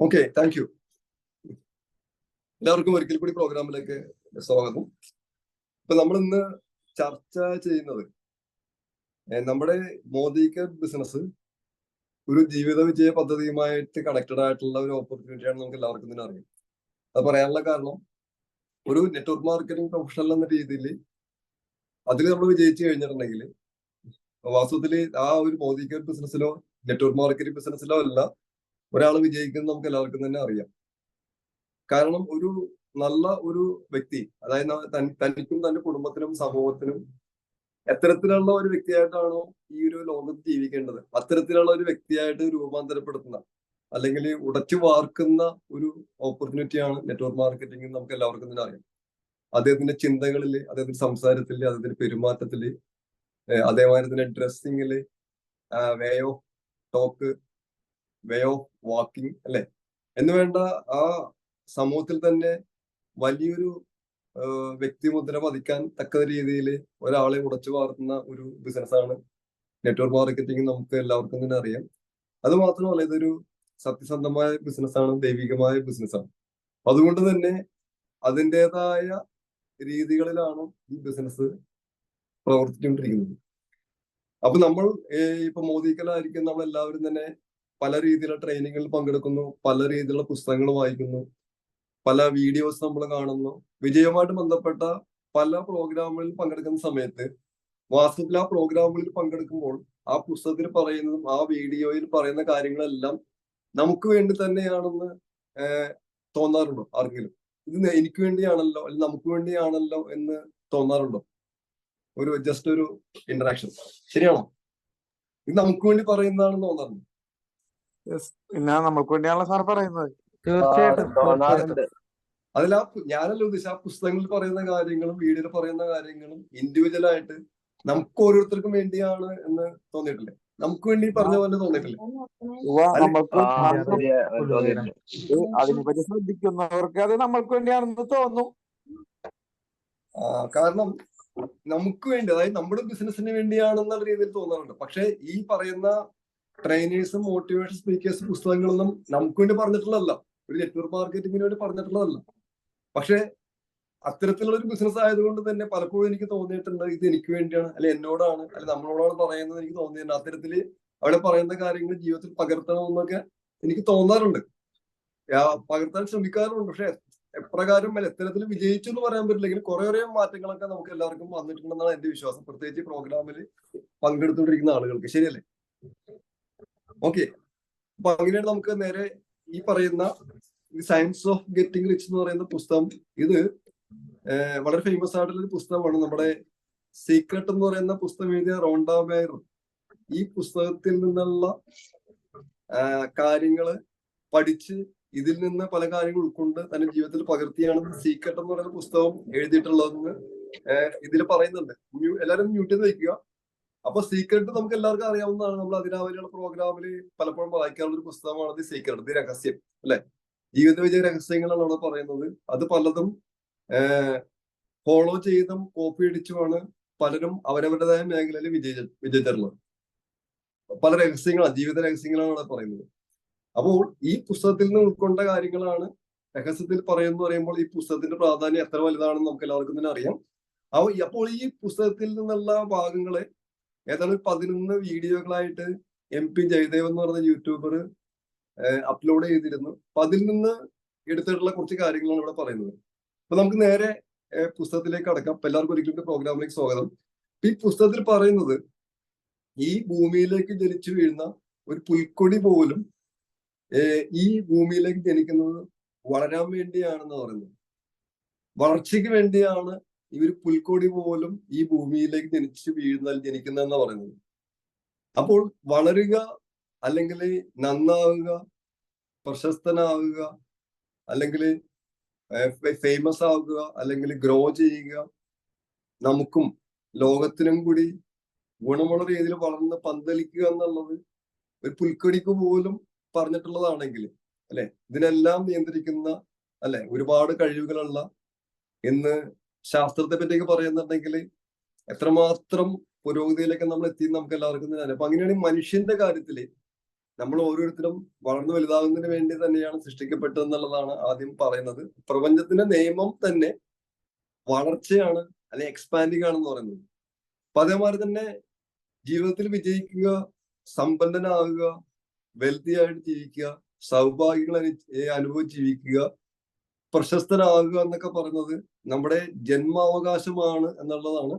Okay, thank you. എല്ലാവർക്കും ഒരിക്കൽ കൂടി പ്രോഗ്രാമിലേക്ക് സ്വാഗതം. ഇപ്പൊ നമ്മൾ ഇന്ന് ചർച്ച ചെയ്യുന്നത് നമ്മുടെ മോദിക്ക് ബിസിനസ് ഒരു ജീവിത വിജയ പദ്ധതിയുമായിട്ട് കണക്റ്റഡ് ആയിട്ടുള്ള ഒരു ഓപ്പർച്യൂണിറ്റിയാണ് നമുക്ക് എല്ലാവർക്കും തന്നെ അറിയാം. അത് പറയാനുള്ള കാരണം, ഒരു നെറ്റ്വർക്ക് മാർക്കറ്റിംഗ് പ്രൊഫഷണൽ എന്ന രീതിയിൽ അതിൽ നമ്മൾ വിജയിച്ചു കഴിഞ്ഞിട്ടുണ്ടെങ്കിൽ വാസ്തവത്തില് ആ ഒരു മോദിക്ക് ബിസിനസ്സിലോ നെറ്റ്വർക്ക് മാർക്കറ്റിംഗ് ബിസിനസ്സിലോ അല്ല ഒരാൾ വിജയിക്കുന്നത് നമുക്ക് എല്ലാവർക്കും തന്നെ അറിയാം. കാരണം ഒരു നല്ല ഒരു വ്യക്തി, അതായത് തനിക്കും തന്റെ കുടുംബത്തിനും സമൂഹത്തിനും എത്തരത്തിലുള്ള ഒരു വ്യക്തിയായിട്ടാണോ ഈ ഒരു ലോകത്ത് ജീവിക്കേണ്ടത്, അത്തരത്തിലുള്ള ഒരു വ്യക്തിയായിട്ട് രൂപാന്തരപ്പെടുത്തുന്ന അല്ലെങ്കിൽ ഉടച്ചു വാർക്കുന്ന ഒരു ഓപ്പർച്യൂണിറ്റിയാണ് നെറ്റ്വർക്ക് മാർക്കറ്റിംഗ്. നമുക്ക് എല്ലാവർക്കും തന്നെ അറിയാം. അദ്ദേഹത്തിന്റെ ചിന്തകളില്, അദ്ദേഹത്തിന്റെ സംസാരത്തില്, അദ്ദേഹത്തിന്റെ പെരുമാറ്റത്തില്, അതേമാതിരി തന്നെ ഡ്രസ്സിങ്ങില്, way of talk, way of walking അല്ലെ എന്ന് വേണ്ട ആ സമൂഹത്തിൽ തന്നെ വലിയൊരു വ്യക്തിമുദ്ര പതിക്കാൻ തക്ക രീതിയിൽ ഒരാളെ ഉടച്ചു വാർത്തുന്ന ഒരു ബിസിനസ്സാണ് നെറ്റ്വർക്ക് മാർക്കറ്റിംഗ്. നമുക്ക് എല്ലാവർക്കും തന്നെ അറിയാം. അത് മാത്രമല്ല, ഇതൊരു സത്യസന്ധമായ ബിസിനസ്സാണ്, ദൈവികമായ ബിസിനസ്സാണ്. അതുകൊണ്ട് തന്നെ അതിൻ്റെതായ രീതികളിലാണ് ഈ ബിസിനസ് പ്രവർത്തിച്ചുകൊണ്ടിരിക്കുന്നത്. അപ്പൊ നമ്മൾ ഇപ്പൊ മോദിക്കലായിരിക്കും നമ്മൾ എല്ലാവരും തന്നെ പല രീതിയിലുള്ള ട്രെയിനിങ്ങുകളിൽ പങ്കെടുക്കുന്നു, പല രീതിയിലുള്ള പുസ്തകങ്ങൾ വായിക്കുന്നു, പല വീഡിയോസ് നമ്മൾ കാണുന്നു. വിജയവുമായിട്ട് ബന്ധപ്പെട്ട പല പ്രോഗ്രാമുകളിൽ പങ്കെടുക്കുന്ന സമയത്ത് വാസ്തവത്തിൽ ആ പ്രോഗ്രാമുകളിൽ പങ്കെടുക്കുമ്പോൾ ആ പുസ്തകത്തിൽ പറയുന്നതും ആ വീഡിയോയിൽ പറയുന്ന കാര്യങ്ങളെല്ലാം നമുക്ക് വേണ്ടി തന്നെയാണെന്ന് തോന്നാറുണ്ടോ ആർക്കെങ്കിലും? ഇത് എനിക്ക് വേണ്ടിയാണല്ലോ അല്ലെങ്കിൽ നമുക്ക് വേണ്ടിയാണല്ലോ എന്ന് തോന്നാറുണ്ടോ? ഒരു ജസ്റ്റ് ഒരു ഇന്ററാക്ഷൻ, ശരിയാണോ? ഇത് നമുക്ക് വേണ്ടി പറയുന്നതാണെന്ന് തോന്നാറുണ്ട്. പിന്നെ നമുക്ക് വേണ്ടിയാണല്ലോ സാർ പറയുന്നത്. തീർച്ചയായിട്ടും അതിൽ ഞാനല്ല ഉദ്ദേശിച്ച ആ പുസ്തകങ്ങളിൽ പറയുന്ന കാര്യങ്ങളും വീഡിയോയിൽ പറയുന്ന കാര്യങ്ങളും ഇൻഡിവിജ്വൽ ആയിട്ട് നമുക്ക് ഓരോരുത്തർക്കും വേണ്ടിയാണ് എന്ന് തോന്നിയിട്ടില്ലേ? നമുക്ക് വേണ്ടി പറഞ്ഞ പോലെ തോന്നിയിട്ടില്ലേ? നമ്മൾക്ക് അതിനെപ്പറ്റി ശ്രദ്ധിക്കുന്നവർക്ക് അത് നമ്മൾക്ക് വേണ്ടിയാണെന്ന് തോന്നും. കാരണം നമുക്ക് വേണ്ടി, അതായത് നമ്മുടെ ബിസിനസിന് വേണ്ടിയാണെന്നുള്ള രീതിയിൽ തോന്നാറുണ്ട്. പക്ഷെ ഈ പറയുന്ന ട്രെയിനേഴ്സും മോട്ടിവേഷൻ സ്പീക്കേഴ്സും പുസ്തകങ്ങളൊന്നും നമുക്ക് വേണ്ടി പറഞ്ഞിട്ടുള്ളതല്ല, ഒരു നെറ്റ്വർക്ക് മാർക്കറ്റിംഗിന് വേണ്ടി പറഞ്ഞിട്ടുള്ളതല്ല. പക്ഷെ അത്തരത്തിലുള്ള ഒരു ബിസിനസ് ആയതുകൊണ്ട് തന്നെ പലപ്പോഴും എനിക്ക് തോന്നിയിട്ടുണ്ട് ഇത് എനിക്ക് വേണ്ടിയാണ്, അല്ലെ എന്നോടാണ്, അല്ലെ നമ്മളോടാണ് പറയുന്നത്. എനിക്ക് തോന്നിയിട്ടുണ്ട് അത്തരത്തില് അവിടെ പറയുന്ന കാര്യങ്ങൾ ജീവിതത്തിൽ പകർത്തണമെന്നൊക്കെ എനിക്ക് തോന്നാറുണ്ട്, പകർത്താൻ ശ്രമിക്കാറുണ്ട്. പക്ഷെ എപ്രകാരം എത്തരത്തിൽ വിജയിച്ചു എന്ന് പറയാൻ പറ്റില്ലെങ്കിൽ കുറെ മാറ്റങ്ങളൊക്കെ നമുക്ക് എല്ലാവർക്കും വന്നിട്ടുണ്ടെന്നാണ് എന്റെ വിശ്വാസം, പ്രത്യേകിച്ച് പ്രോഗ്രാമിൽ പങ്കെടുത്തുകൊണ്ടിരിക്കുന്ന ആളുകൾക്ക്. ശരിയല്ലേ? ഓക്കെ, അപ്പൊ അങ്ങനെയാണ് നമുക്ക് നേരെ ഈ പറയുന്ന സയൻസ് ഓഫ് ഗെറ്റിംഗ് റിച്ച് എന്ന് പറയുന്ന പുസ്തകം. ഇത് വളരെ ഫേമസ് ആയിട്ടുള്ള ഒരു പുസ്തകമാണ്. നമ്മുടെ സീക്രട്ട് എന്ന് പറയുന്ന പുസ്തകം എഴുതിയ റോണ്ട ബെയർ ഈ പുസ്തകത്തിൽ നിന്നുള്ള കാര്യങ്ങള് പഠിച്ച് ഇതിൽ നിന്ന് പല കാര്യങ്ങൾ ഉൾക്കൊണ്ട് തന്റെ ജീവിതത്തിൽ പകർത്തിയാണ് സീക്രട്ട് എന്ന് പറയുന്ന പുസ്തകം എഴുതിയിട്ടുള്ളതെന്ന് ഇതിൽ പറയുന്നുണ്ട്. എല്ലാവരും മ്യൂട്ട് ചെയ്ത് വയ്ക്കുക. അപ്പൊ സീക്രട്ട് നമുക്ക് എല്ലാവർക്കും അറിയാവുന്നതാണ്. നമ്മൾ അതിരാവിലെയുള്ള പ്രോഗ്രാമിൽ പലപ്പോഴും വായിക്കാറുള്ള ഒരു പുസ്തകമാണ് ദി സീക്രട്ട്, ദി രഹസ്യം അല്ലെ. ജീവിത വിജയ രഹസ്യങ്ങളാണ് അവിടെ പറയുന്നത്. അത് പലതും ഫോളോ ചെയ്തും കോപ്പി അടിച്ചുമാണ് പലരും അവരവരുടേതായ മേഖലയിൽ വിജയിച്ചിട്ടുള്ളത്. പല രഹസ്യങ്ങളാണ്, ജീവിത രഹസ്യങ്ങളാണ് അവിടെ പറയുന്നത്. അപ്പോൾ ഈ പുസ്തകത്തിൽ നിന്ന് ഉൾക്കൊണ്ട കാര്യങ്ങളാണ് രഹസ്യത്തിൽ പറയുമ്പോൾ ഈ പുസ്തകത്തിന്റെ പ്രാധാന്യം എത്ര വലുതാണെന്ന് നമുക്ക് എല്ലാവർക്കും തന്നെ അറിയാം. അപ്പോൾ ഈ പുസ്തകത്തിൽ നിന്നുള്ള ഭാഗങ്ങളെ ഏതാണ്ട് 11 വീഡിയോകളായിട്ട് MP ജയദേവ് എന്ന് പറഞ്ഞ യൂട്യൂബർ അപ്ലോഡ് ചെയ്തിരുന്നു. അപ്പൊ അതിൽ നിന്ന് എടുത്തിട്ടുള്ള കുറച്ച് കാര്യങ്ങളാണ് ഇവിടെ പറയുന്നത്. അപ്പൊ നമുക്ക് നേരെ പുസ്തകത്തിലേക്ക് കടക്കാം. അപ്പൊ എല്ലാവർക്കും ഒരിക്കലും പ്രോഗ്രാമിലേക്ക് സ്വാഗതം. ഈ പുസ്തകത്തിൽ പറയുന്നത് ഈ ഭൂമിയിലേക്ക് ജനിച്ചു വീഴുന്ന ഒരു പുൽക്കൊടി പോലും ഈ ഭൂമിയിലേക്ക് ജനിക്കുന്നത് വളരാൻ വേണ്ടിയാണെന്ന് പറയുന്നത്. വളർച്ചയ്ക്ക് വേണ്ടിയാണ് ഈ ഒരു പുൽക്കൊടി പോലും ഈ ഭൂമിയിലേക്ക് ജനിക്കുന്നതെന്ന് പറയുന്നത്. അപ്പോൾ വളരുക, അല്ലെങ്കിൽ നന്നാവുക, പ്രശസ്തനാവുക, അല്ലെങ്കിൽ ഫേമസ് ആവുക, അല്ലെങ്കിൽ ഗ്രോ ചെയ്യുക, നമുക്കും ലോകത്തിനും കൂടി ഗുണമുള്ള രീതിയിൽ വളർന്ന് പന്തലിക്കുക എന്നുള്ളത് ഒരു പുൽക്കൊടിക്ക് പോലും പറഞ്ഞിട്ടുള്ളതാണെങ്കിൽ അല്ലെ, ഇതിനെല്ലാം നിയന്ത്രിക്കുന്ന അല്ലെ ഒരുപാട് കഴിവുകളുള്ള, ഇന്ന് ശാസ്ത്രത്തെ പറ്റിയൊക്കെ പറയുന്നുണ്ടെങ്കിൽ എത്രമാത്രം പുരോഗതിയിലേക്ക് നമ്മൾ എത്തി നമുക്ക് എല്ലാവർക്കും തന്നെ അറിയാം. അപ്പൊ അങ്ങനെയാണെങ്കിൽ മനുഷ്യന്റെ കാര്യത്തില് നമ്മൾ ഓരോരുത്തരും വളർന്നു വലുതാകുന്നതിന് വേണ്ടി തന്നെയാണ് സൃഷ്ടിക്കപ്പെട്ടത് എന്നുള്ളതാണ് ആദ്യം പറയുന്നത്. പ്രപഞ്ചത്തിന്റെ നിയമം തന്നെ വളർച്ചയാണ്, അല്ലെ എക്സ്പാൻഡിങ് ആണെന്ന് പറയുന്നത്. അപ്പൊ അതേമാതിരി തന്നെ ജീവിതത്തിൽ വിജയിക്കുക, സമ്പന്നനാകുക, വെൽത്തി ആയിട്ട് ജീവിക്കുക, സൗഭാഗ്യങ്ങൾ അനുഭവിച്ച് ജീവിക്കുക, പ്രശസ്തനാകുക എന്നൊക്കെ പറയുന്നത് നമ്മുടെ ജന്മാവകാശമാണ് എന്നുള്ളതാണ്.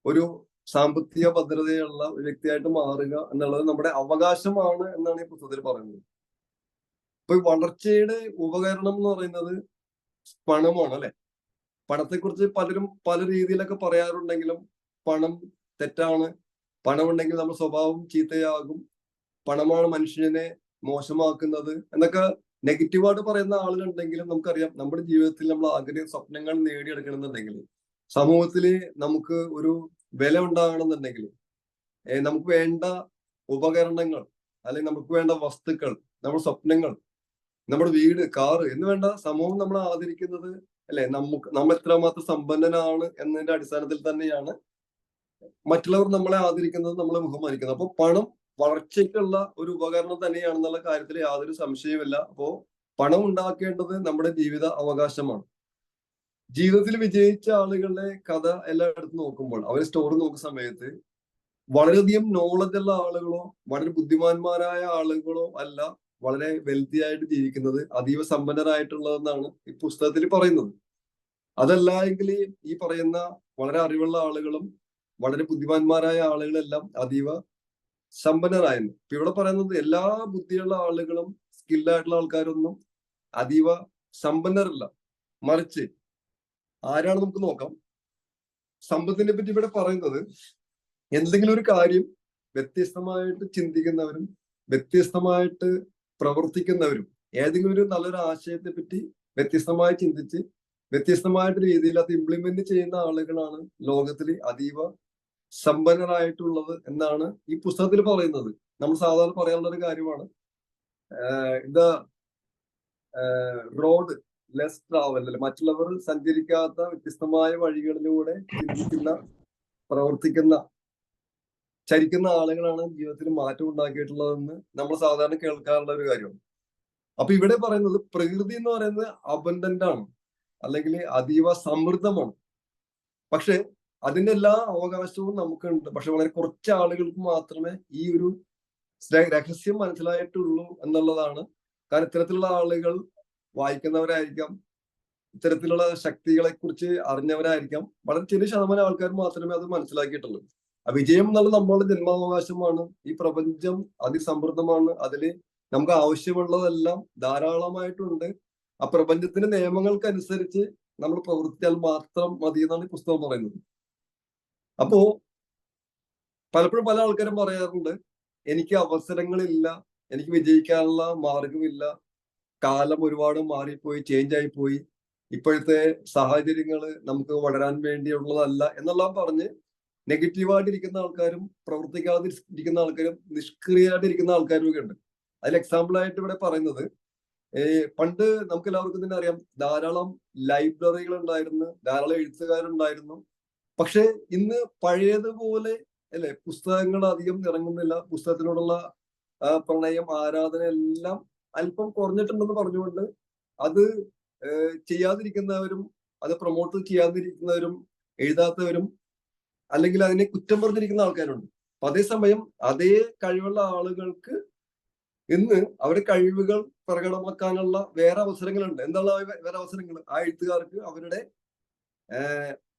ഒരു സാമ്പത്തിക ഭദ്രതയുള്ള ഒരു വ്യക്തിയായിട്ട് മാറുക എന്നുള്ളത് നമ്മുടെ അവകാശമാണ് എന്നാണ് ഈ പുസ്തകത്തിൽ പറയുന്നത്. ഇപ്പൊ ഈ വളർച്ചയുടെ ഉപകരണം എന്ന് പറയുന്നത് പണമാണ്, അല്ലെ? പണത്തെക്കുറിച്ച് പലരും പല രീതിയിലൊക്കെ പറയാറുണ്ടെങ്കിലും പണം തെറ്റാണ്, പണം ഉണ്ടെങ്കിൽ നമ്മുടെ സ്വഭാവം ചീത്തയാകും, പണമാണ് മനുഷ്യനെ മോശമാക്കുന്നത് എന്നൊക്കെ നെഗറ്റീവായിട്ട് പറയുന്ന ആളുകളുണ്ടെങ്കിലും നമുക്കറിയാം നമ്മുടെ ജീവിതത്തിൽ നമ്മൾ ആഗ്രഹ സ്വപ്നങ്ങൾ നേടിയെടുക്കണമെന്നുണ്ടെങ്കിൽ, സമൂഹത്തില് നമുക്ക് ഒരു വില ഉണ്ടാകണമെന്നുണ്ടെങ്കിൽ, നമുക്ക് വേണ്ട ഉപകരണങ്ങൾ അല്ലെങ്കിൽ നമുക്ക് വേണ്ട വസ്തുക്കൾ, നമ്മുടെ സ്വപ്നങ്ങൾ, നമ്മുടെ വീട്, കാറ് എന്ന് വേണ്ട സമൂഹം നമ്മളെ ആദരിക്കുന്നത്, അല്ലെ? നമ്മൾ എത്രമാത്രം സമ്പന്നനാണ് എന്നതിന്റെ അടിസ്ഥാനത്തിൽ തന്നെയാണ് മറ്റുള്ളവർ നമ്മളെ ആദരിക്കുന്നത്, നമ്മളെ ബഹുമാനിക്കുന്നത്. അപ്പൊ പണം വളർച്ചയ്ക്കുള്ള ഒരു ഉപകരണം തന്നെയാണെന്നുള്ള കാര്യത്തിൽ യാതൊരു സംശയവുമില്ല. അപ്പോ പണം ഉണ്ടാക്കേണ്ടത് നമ്മുടെ ജീവിത അവകാശമാണ്. ജീവിതത്തിൽ വിജയിച്ച ആളുകളുടെ കഥ എല്ലാം എടുത്ത് നോക്കുമ്പോൾ, അവരെ സ്റ്റോറി നോക്കുന്ന സമയത്ത് വളരെയധികം നോളജ് ഉള്ള ആളുകളോ വളരെ ബുദ്ധിമാന്മാരായ ആളുകളോ അല്ല വളരെ വെൽത്തി ആയിട്ട് ജീവിക്കുന്നത്, അതീവ സമ്പന്നരായിട്ടുള്ളതെന്നാണ് ഈ പുസ്തകത്തിൽ പറയുന്നത്. അതല്ല എങ്കിൽ ഈ പറയുന്ന വളരെ അറിവുള്ള ആളുകളും വളരെ ബുദ്ധിമാന്മാരായ ആളുകളെല്ലാം അതീവ സമ്പന്നരായിരുന്നു. ഇപ്പൊ ഇവിടെ പറയുന്നത് എല്ലാ ബുദ്ധിയുള്ള ആളുകളും സ്കില്ലായിട്ടുള്ള ആൾക്കാരൊന്നും അതീവ സമ്പന്നരല്ല. മറിച്ച് ആരാണ് നമുക്ക് നോക്കാം. സമ്പത്തിനെ പറ്റി ഇവിടെ പറയുന്നത് എന്തെങ്കിലും ഒരു കാര്യം വ്യത്യസ്തമായിട്ട് ചിന്തിക്കുന്നവരും വ്യത്യസ്തമായിട്ട് പ്രവർത്തിക്കുന്നവരും, ഏതെങ്കിലും ഒരു നല്ലൊരു ആശയത്തെ പറ്റി വ്യത്യസ്തമായി ചിന്തിച്ച് വ്യത്യസ്തമായിട്ട് രീതിയിൽ അത് ഇംപ്ലിമെന്റ് ചെയ്യുന്ന ആളുകളാണ് ലോകത്തിൽ അതീവ സമ്പന്നരായിട്ടുള്ളത് എന്നാണ് ഈ പുസ്തകത്തിൽ പറയുന്നത്. നമ്മൾ സാധാരണ പറയാനുള്ള ഒരു കാര്യമാണ്, ദ റോഡ് ലെസ് ട്രാവൽ, അല്ലെ? മറ്റുള്ളവർ സഞ്ചരിക്കാത്ത വ്യത്യസ്തമായ വഴികളിലൂടെ ചിന്തിക്കുന്ന, പ്രവർത്തിക്കുന്ന, ചരിക്കുന്ന ആളുകളാണ് ജീവിതത്തിൽ മാറ്റം ഉണ്ടാക്കിയിട്ടുള്ളതെന്ന് നമ്മൾ സാധാരണ കേൾക്കാറുള്ള ഒരു കാര്യമാണ്. അപ്പൊ ഇവിടെ പറയുന്നത് പ്രകൃതി എന്ന് പറയുന്നത് അബണ്ടന്റ് ആണ്, അല്ലെങ്കിൽ അതീവ സമൃദ്ധമാണ്. പക്ഷെ അതിന്റെ എല്ലാ അവകാശവും നമുക്കുണ്ട്. പക്ഷെ വളരെ കുറച്ച് ആളുകൾക്ക് മാത്രമേ ഈ ഒരു രഹസ്യം മനസ്സിലായിട്ടുള്ളൂ എന്നുള്ളതാണ്. കാരണം ഇത്തരത്തിലുള്ള ആളുകൾ വായിക്കുന്നവരായിരിക്കാം, ഇത്തരത്തിലുള്ള ശക്തികളെ കുറിച്ച് അറിഞ്ഞവരായിരിക്കാം. വളരെ ചെറിയ ശതമാനം ആൾക്കാർ മാത്രമേ അത് മനസ്സിലാക്കിയിട്ടുള്ളൂ. വിജയം എന്നുള്ളത് നമ്മളുടെ ജന്മാവകാശമാണ്. ഈ പ്രപഞ്ചം അതിസമൃദ്ധമാണ്, അതില് നമുക്ക് ആവശ്യമുള്ളതെല്ലാം ധാരാളമായിട്ടുണ്ട്. ആ പ്രപഞ്ചത്തിന്റെ നിയമങ്ങൾക്കനുസരിച്ച് നമ്മൾ പ്രവർത്തിച്ചാൽ മാത്രം മതി എന്നാണ് ഈ പുസ്തകം പറയുന്നത്. അപ്പോ പലപ്പോഴും പല ആൾക്കാരും പറയാറുണ്ട്, എനിക്ക് അവസരങ്ങളില്ല, എനിക്ക് വിജയിക്കാനുള്ള മാർഗമില്ല, കാലം ഒരുപാട് മാറിപ്പോയി, ചേഞ്ച് ആയിപ്പോയി, ഇപ്പോഴത്തെ സാഹചര്യങ്ങൾ നമുക്ക് വളരാൻ വേണ്ടിയുള്ളതല്ല എന്നെല്ലാം പറഞ്ഞ് നെഗറ്റീവായിട്ടിരിക്കുന്ന ആൾക്കാരും പ്രവർത്തിക്കാതെ ഇരിക്കുന്ന ആൾക്കാരും നിഷ്ക്രിയമായിട്ടിരിക്കുന്ന ആൾക്കാരും ഒക്കെ ഉണ്ട്. അതിൽ എക്സാമ്പിൾ ആയിട്ട് ഇവിടെ പറയുന്നത്, പണ്ട് നമുക്ക് എല്ലാവർക്കും തന്നെ അറിയാം, ധാരാളം ലൈബ്രറികൾ ഉണ്ടായിരുന്നു, ധാരാളം എഴുത്തുകാരുണ്ടായിരുന്നു. പക്ഷെ ഇന്ന് പഴയതുപോലെ, അല്ലെ, പുസ്തകങ്ങൾ അധികം ഇറങ്ങുന്നില്ല. പുസ്തകത്തിനോടുള്ള പ്രണയം, ആരാധന എല്ലാം അല്പം കുറഞ്ഞിട്ടുണ്ടെന്ന് പറഞ്ഞുകൊണ്ട് അത് ചെയ്യാതിരിക്കുന്നവരും അത് പ്രൊമോട്ട് ചെയ്യാതിരിക്കുന്നവരും എഴുതാത്തവരും അല്ലെങ്കിൽ അതിനെ കുറ്റം പറഞ്ഞിരിക്കുന്ന ആൾക്കാരുണ്ട്. അപ്പൊ അതേസമയം അതേ കഴിവുള്ള ആളുകൾക്ക് ഇന്ന് അവരുടെ കഴിവുകൾ പ്രകടമാക്കാനുള്ള വേറെ അവസരങ്ങളുണ്ട്. എന്താണ് വേറെ അവസരങ്ങൾ? ആ എഴുത്തുകാർക്ക് അവരുടെ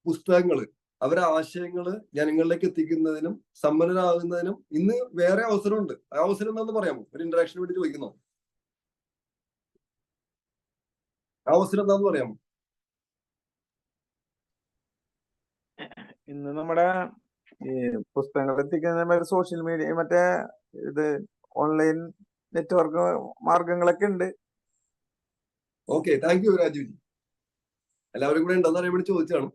പുസ്തകങ്ങള്, അവരുടെ ആശയങ്ങള് ജനങ്ങളിലേക്ക് എത്തിക്കുന്നതിനും സമ്പന്നരാകുന്നതിനും ഇന്ന് വേറെ അവസരമുണ്ട്. ആ അവസരം എന്താണെന്ന് പറയാമോ? ഒരു ഇന്ററാക്ഷന് വേണ്ടി ചോദിക്കുന്നോ? ആ അവസരം എന്താന്ന് പറയാമോ? ഇന്ന് നമ്മുടെ ഈ പുസ്തകങ്ങൾ എത്തിക്കുന്ന സോഷ്യൽ മീഡിയ, മറ്റേ ഇത് ഓൺലൈൻ നെറ്റ്വർക്ക് മാർഗങ്ങളൊക്കെ ഉണ്ട്. Okay, thank you രാജുജി. എല്ലാവരും കൂടെ ഉണ്ടെന്ന് അറിയാൻ വേണ്ടി ചോദിച്ചാണ്.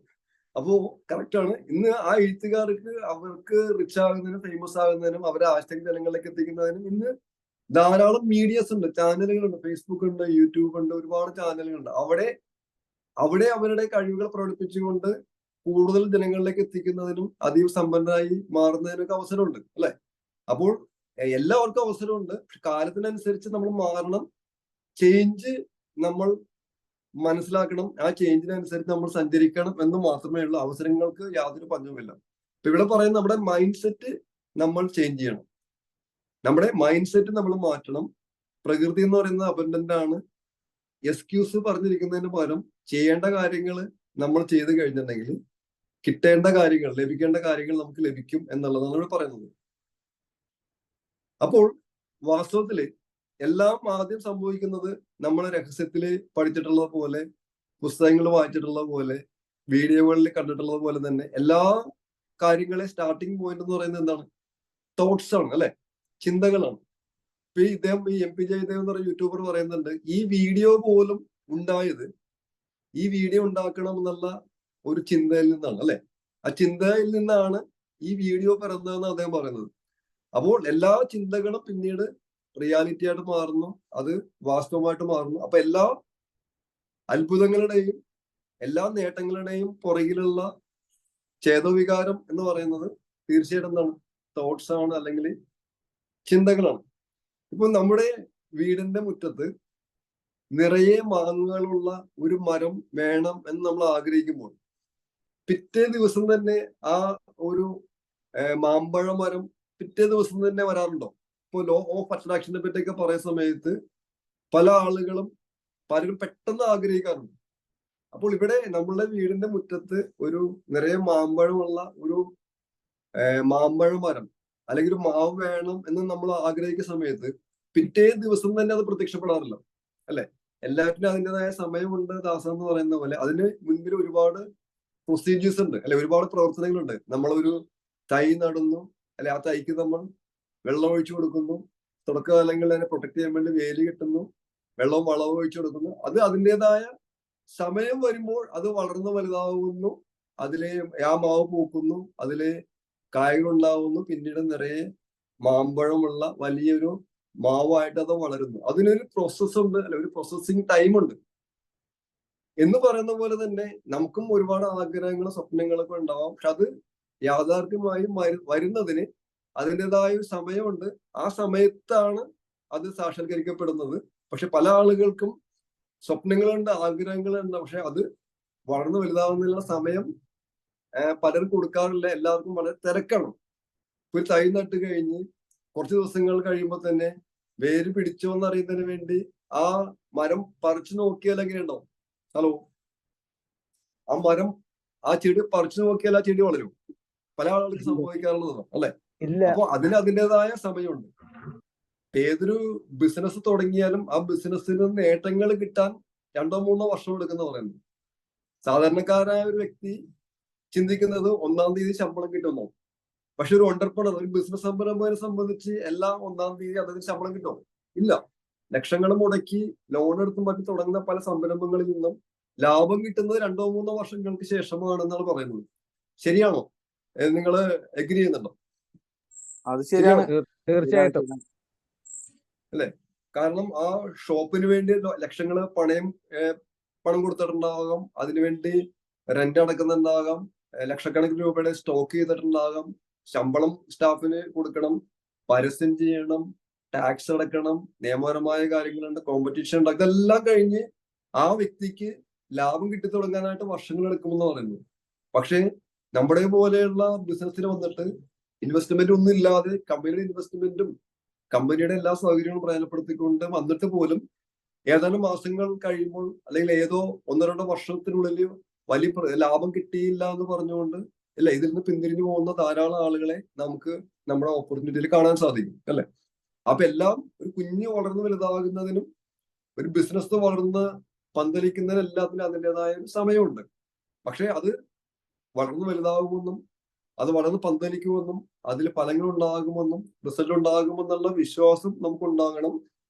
അപ്പോ കറക്റ്റ് ആണ്. ഇന്ന് ആ എഴുത്തുകാർക്ക് അവർക്ക് റിച്ച് ആകുന്നതിനും ഫേമസ് ആകുന്നതിനും അവരെ ആശയം ജനങ്ങളിലേക്ക് എത്തിക്കുന്നതിനും ഇന്ന് ധാരാളം മീഡിയസ് ഉണ്ട്, ചാനലുകളുണ്ട്, ഫേസ്ബുക്ക് ഉണ്ട്, യൂട്യൂബ് ഉണ്ട്, ഒരുപാട് ചാനലുകളുണ്ട്. അവിടെ അവരുടെ കഴിവുകൾ പ്രകടിപ്പിച്ചുകൊണ്ട് കൂടുതൽ ജനങ്ങളിലേക്ക് എത്തിക്കുന്നതിനും അതീവ സമ്പന്നരായി മാറുന്നതിനൊക്കെ അവസരമുണ്ട്, അല്ലെ? അപ്പോൾ എല്ലാവർക്കും അവസരമുണ്ട്. പക്ഷെ കാലത്തിനനുസരിച്ച് നമ്മൾ മാറണം. ചേഞ്ച് നമ്മൾ മനസ്സിലാക്കണം. ആ ചേഞ്ചിനനുസരിച്ച് നമ്മൾ സഞ്ചരിക്കണം എന്ന് മാത്രമേ ഉള്ളൂ. അവസരങ്ങൾക്ക് യാതൊരു പഞ്ചവുമില്ല. ഇപ്പൊ ഇവിടെ പറയുന്ന നമ്മുടെ മൈൻഡ് സെറ്റ് നമ്മൾ ചേഞ്ച് ചെയ്യണം. നമ്മുടെ മൈൻഡ് സെറ്റ് നമ്മൾ മാറ്റണം. പ്രകൃതി എന്ന് പറയുന്നത് അബൻഡന്റ് ആണ്. എക്സ്ക്യൂസ് പറഞ്ഞിരിക്കുന്നതിന് പകരം ചെയ്യേണ്ട കാര്യങ്ങൾ നമ്മൾ ചെയ്ത് കഴിഞ്ഞിട്ടുണ്ടെങ്കിൽ കിട്ടേണ്ട കാര്യങ്ങൾ, ലഭിക്കേണ്ട കാര്യങ്ങൾ നമുക്ക് ലഭിക്കും എന്നുള്ളതാണ് ഇവിടെ പറയുന്നത്. അപ്പോൾ വാസ്തവത്തില് എല്ലാം ആദ്യം സംഭവിക്കുന്നത് നമ്മൾ രഹസ്യത്തില് പഠിച്ചിട്ടുള്ളത് പോലെ, പുസ്തകങ്ങൾ വായിച്ചിട്ടുള്ളത് പോലെ, വീഡിയോകളിൽ കണ്ടിട്ടുള്ളത് പോലെ തന്നെ എല്ലാ കാര്യങ്ങളെ സ്റ്റാർട്ടിങ് പോയിന്റ് എന്ന് പറയുന്നത് എന്താണ്? തോട്ട്സ് ആണ്, അല്ലെ? ചിന്തകളാണ്. ഇപ്പൊ ഇദ്ദേഹം ഈ MP ജയദേവ് എന്ന് പറയുന്ന യൂട്യൂബർ പറയുന്നുണ്ട്, ഈ വീഡിയോ പോലും ഉണ്ടായത് ഈ വീഡിയോ ഉണ്ടാക്കണം എന്നുള്ള ഒരു ചിന്തയിൽ നിന്നാണ്, അല്ലെ? ആ ചിന്തയിൽ നിന്നാണ് ഈ വീഡിയോ പിറന്നതെന്ന് അദ്ദേഹം പറയുന്നത്. അപ്പോൾ എല്ലാ ചിന്തകളും പിന്നീട് റിയാലിറ്റി ആയിട്ട് മാറുന്നു, അത് വാസ്തവമായിട്ട് മാറുന്നു. അപ്പൊ എല്ലാ അത്ഭുതങ്ങളുടെയും എല്ലാ നേട്ടങ്ങളുടെയും പുറകിലുള്ള ചേതോവികാരം എന്ന് പറയുന്നത് തീർച്ചയായിട്ടും എന്താണ്? തോട്ട്സ് ആണ്, അല്ലെങ്കിൽ ചിന്തകളാണ്. ഇപ്പൊ നമ്മുടെ വീടിന്റെ മുറ്റത്ത് നിറയെ മാങ്ങകളുള്ള ഒരു മരം വേണം എന്ന് നമ്മൾ ആഗ്രഹിക്കുമ്പോൾ പിറ്റേ ദിവസം തന്നെ ആ ഒരു മാമ്പഴ മരം പിറ്റേ ദിവസം തന്നെ വരാറുണ്ടോ? ഇപ്പൊ ലോ ഓഫ് അട്രാക്ഷനെ പറ്റിയൊക്കെ പറയുന്ന സമയത്ത് പല ആളുകളും പലരും പെട്ടെന്ന് ആഗ്രഹിക്കാറുണ്ട്. അപ്പോൾ ഇവിടെ നമ്മളുടെ വീടിന്റെ മുറ്റത്ത് ഒരു നിറയെ മാമ്പഴമുള്ള ഒരു മാമ്പഴ മരം അല്ലെങ്കിൽ ഒരു മാവ് വേണം എന്ന് നമ്മൾ ആഗ്രഹിക്കുന്ന സമയത്ത് പിറ്റേ ദിവസം തന്നെ അത് പ്രത്യക്ഷപ്പെടാറില്ല, അല്ലെ? എല്ലാറ്റിനും അതിൻ്റെതായ സമയമുണ്ട്. ദാസ എന്ന് പറയുന്ന പോലെ അതിന് മുൻപിൽ ഒരുപാട് പ്രൊസീജിയേഴ്സ് ഉണ്ട്, അല്ലെ? ഒരുപാട് പ്രവർത്തനങ്ങളുണ്ട്. നമ്മളൊരു തൈ നടുന്നു, അല്ലെ? ആ തൈക്ക് നമ്മൾ വെള്ളം ഒഴിച്ചു കൊടുക്കുന്നു, തുടക്കകാലങ്ങളിൽ അതിനെ പ്രൊട്ടക്ട് ചെയ്യാൻ വേണ്ടി വേലി കെട്ടുന്നു, വെള്ളവും വളവും ഒഴിച്ചു കൊടുക്കുന്നു. അത് അതിൻ്റെതായ സമയം വരുമ്പോൾ അത് വളർന്നു വലുതാവുന്നു, അതിലെ ആ മാവ് പൂക്കുന്നു, അതിലെ കായകൾ ഉണ്ടാവുന്നു, പിന്നീട് നിറയെ മാമ്പഴമുള്ള വലിയൊരു മാവായിട്ട് അത് വളരുന്നു. അതിനൊരു പ്രോസസ് ഉണ്ട്, അല്ലെ? ഒരു പ്രോസസ്സിങ് ടൈം ഉണ്ട്. എന്ന് പറയുന്ന പോലെ തന്നെ നമുക്കും ഒരുപാട് ആഗ്രഹങ്ങളും സ്വപ്നങ്ങളൊക്കെ ഉണ്ടാവാം. പക്ഷെ അത് യാഥാർത്ഥ്യമായി വരുന്നതിന് അതിൻ്റെതായ ഒരു സമയമുണ്ട്. ആ സമയത്താണ് അത് സാക്ഷാത്കരിക്കപ്പെടുന്നത്. പക്ഷെ പല ആളുകൾക്കും സ്വപ്നങ്ങളുണ്ട്, ആഗ്രഹങ്ങളുണ്ട്, പക്ഷെ അത് വളർന്നു വലുതാവുന്നതിനുള്ള സമയം പലരും കൊടുക്കാറില്ല. എല്ലാവർക്കും വളരെ തിരക്കാണ്. ഒരു തൈ നട്ട് കഴിഞ്ഞ് കുറച്ച് ദിവസങ്ങൾ കഴിയുമ്പോൾ തന്നെ വേര് പിടിച്ചോ എന്നറിയുന്നതിന് വേണ്ടി ആ മരം പറിച്ചു നോക്കിയാൽ എങ്ങനെയുണ്ടാവും? ഹലോ, ആ മരം, ആ ചെടി പറിച്ചു നോക്കിയാൽ ആ ചെടി വളരും. പല ആളുകൾക്ക് സംഭവിക്കാറുള്ളതാണ്, അല്ലെ? അപ്പൊ അതിന് അതിൻ്റെതായ സമയമുണ്ട്. ഏതൊരു ബിസിനസ് തുടങ്ങിയാലും ആ ബിസിനസ്സിന് നേട്ടങ്ങൾ കിട്ടാൻ 2-3 വർഷം എടുക്കുന്ന പറയുന്നത്. സാധാരണക്കാരായ ഒരു വ്യക്തി ചിന്തിക്കുന്നത് 1-ാം തീയതി ശമ്പളം കിട്ടുന്നു. പക്ഷെ ഒരു എന്റർപ്രണർ, ഒരു ബിസിനസ് സംരംഭകനെ സംബന്ധിച്ച് എല്ലാ 1-ാം തീയതി അതിന് ശമ്പളം കിട്ടും? ഇല്ല. ലക്ഷങ്ങൾ മുടക്കി ലോൺ എടുത്തും മറ്റും തുടങ്ങുന്ന പല സംരംഭങ്ങളിൽ നിന്നും ലാഭം കിട്ടുന്നത് 2-3 വർഷങ്ങൾക്ക് ശേഷമാണെന്നാണ് പറയുന്നത്. ശരിയാണോ? നിങ്ങൾ എഗ്രി ചെയ്യുന്നുണ്ടോ? അത് ശരിയാണ്, തീർച്ചയായിട്ടും. അല്ലെ? കാരണം ആ ഷോപ്പിന് വേണ്ടി ലക്ഷങ്ങള് പണം കൊടുത്തിട്ടുണ്ടാകാം, അതിനുവേണ്ടി റെന്റ് അടക്കുന്നുണ്ടാകാം, ലക്ഷക്കണക്കിന് രൂപയുടെ സ്റ്റോക്ക് ചെയ്തിട്ടുണ്ടാകാം, ശമ്പളം സ്റ്റാഫിന് കൊടുക്കണം, പരസ്യം ചെയ്യണം, ടാക്സ് അടക്കണം, നിയമപരമായ കാര്യങ്ങളുണ്ട്, കോമ്പറ്റീഷൻ ഉണ്ട്. ഇതെല്ലാം കഴിഞ്ഞ് ആ വ്യക്തിക്ക് ലാഭം കിട്ടി തുടങ്ങാനായിട്ട് വർഷങ്ങൾ എടുക്കുമെന്ന് പറയുന്നു. പക്ഷെ നമ്മുടെ പോലെയുള്ള ബിസിനസ്സിൽ വന്നിട്ട് ഇൻവെസ്റ്റ്മെന്റ് ഒന്നും ഇല്ലാതെ കമ്പനിയുടെ ഇൻവെസ്റ്റ്മെന്റും കമ്പനിയുടെ എല്ലാ സൗകര്യങ്ങളും പ്രയോജനപ്പെടുത്തിക്കൊണ്ട് വന്നിട്ട് പോലും ഏതാനും മാസങ്ങൾ കഴിയുമ്പോൾ അല്ലെങ്കിൽ ഏതോ 1-2 വർഷത്തിനുള്ളിൽ വലിയ ലാഭം കിട്ടിയില്ല എന്ന് പറഞ്ഞുകൊണ്ട് അല്ല ഇതിൽ നിന്ന് പിന്തിരിഞ്ഞു പോകുന്ന ധാരാളം ആളുകളെ നമുക്ക് നമ്മുടെ ഓപ്പർച്യൂണിറ്റിയിൽ കാണാൻ സാധിക്കും, അല്ലെ? അപ്പൊ എല്ലാം ഒരു കുഞ്ഞ് വളർന്നു വലുതാകുന്നതിനും ഒരു ബിസിനസ് വളർന്ന് പന്തലിക്കുന്നതിനും എല്ലാത്തിനും അതിൻ്റെതായ ഒരു സമയമുണ്ട്. പക്ഷെ അത് വളർന്നു വലുതാകുമെന്നും അത് വളർന്ന് പന്തലിക്കുമെന്നും അതിൽ ഫലങ്ങൾ ഉണ്ടാകുമെന്നും റിസൾട്ട് ഉണ്ടാകുമെന്നുള്ള വിശ്വാസം നമുക്കുണ്ടാകണം.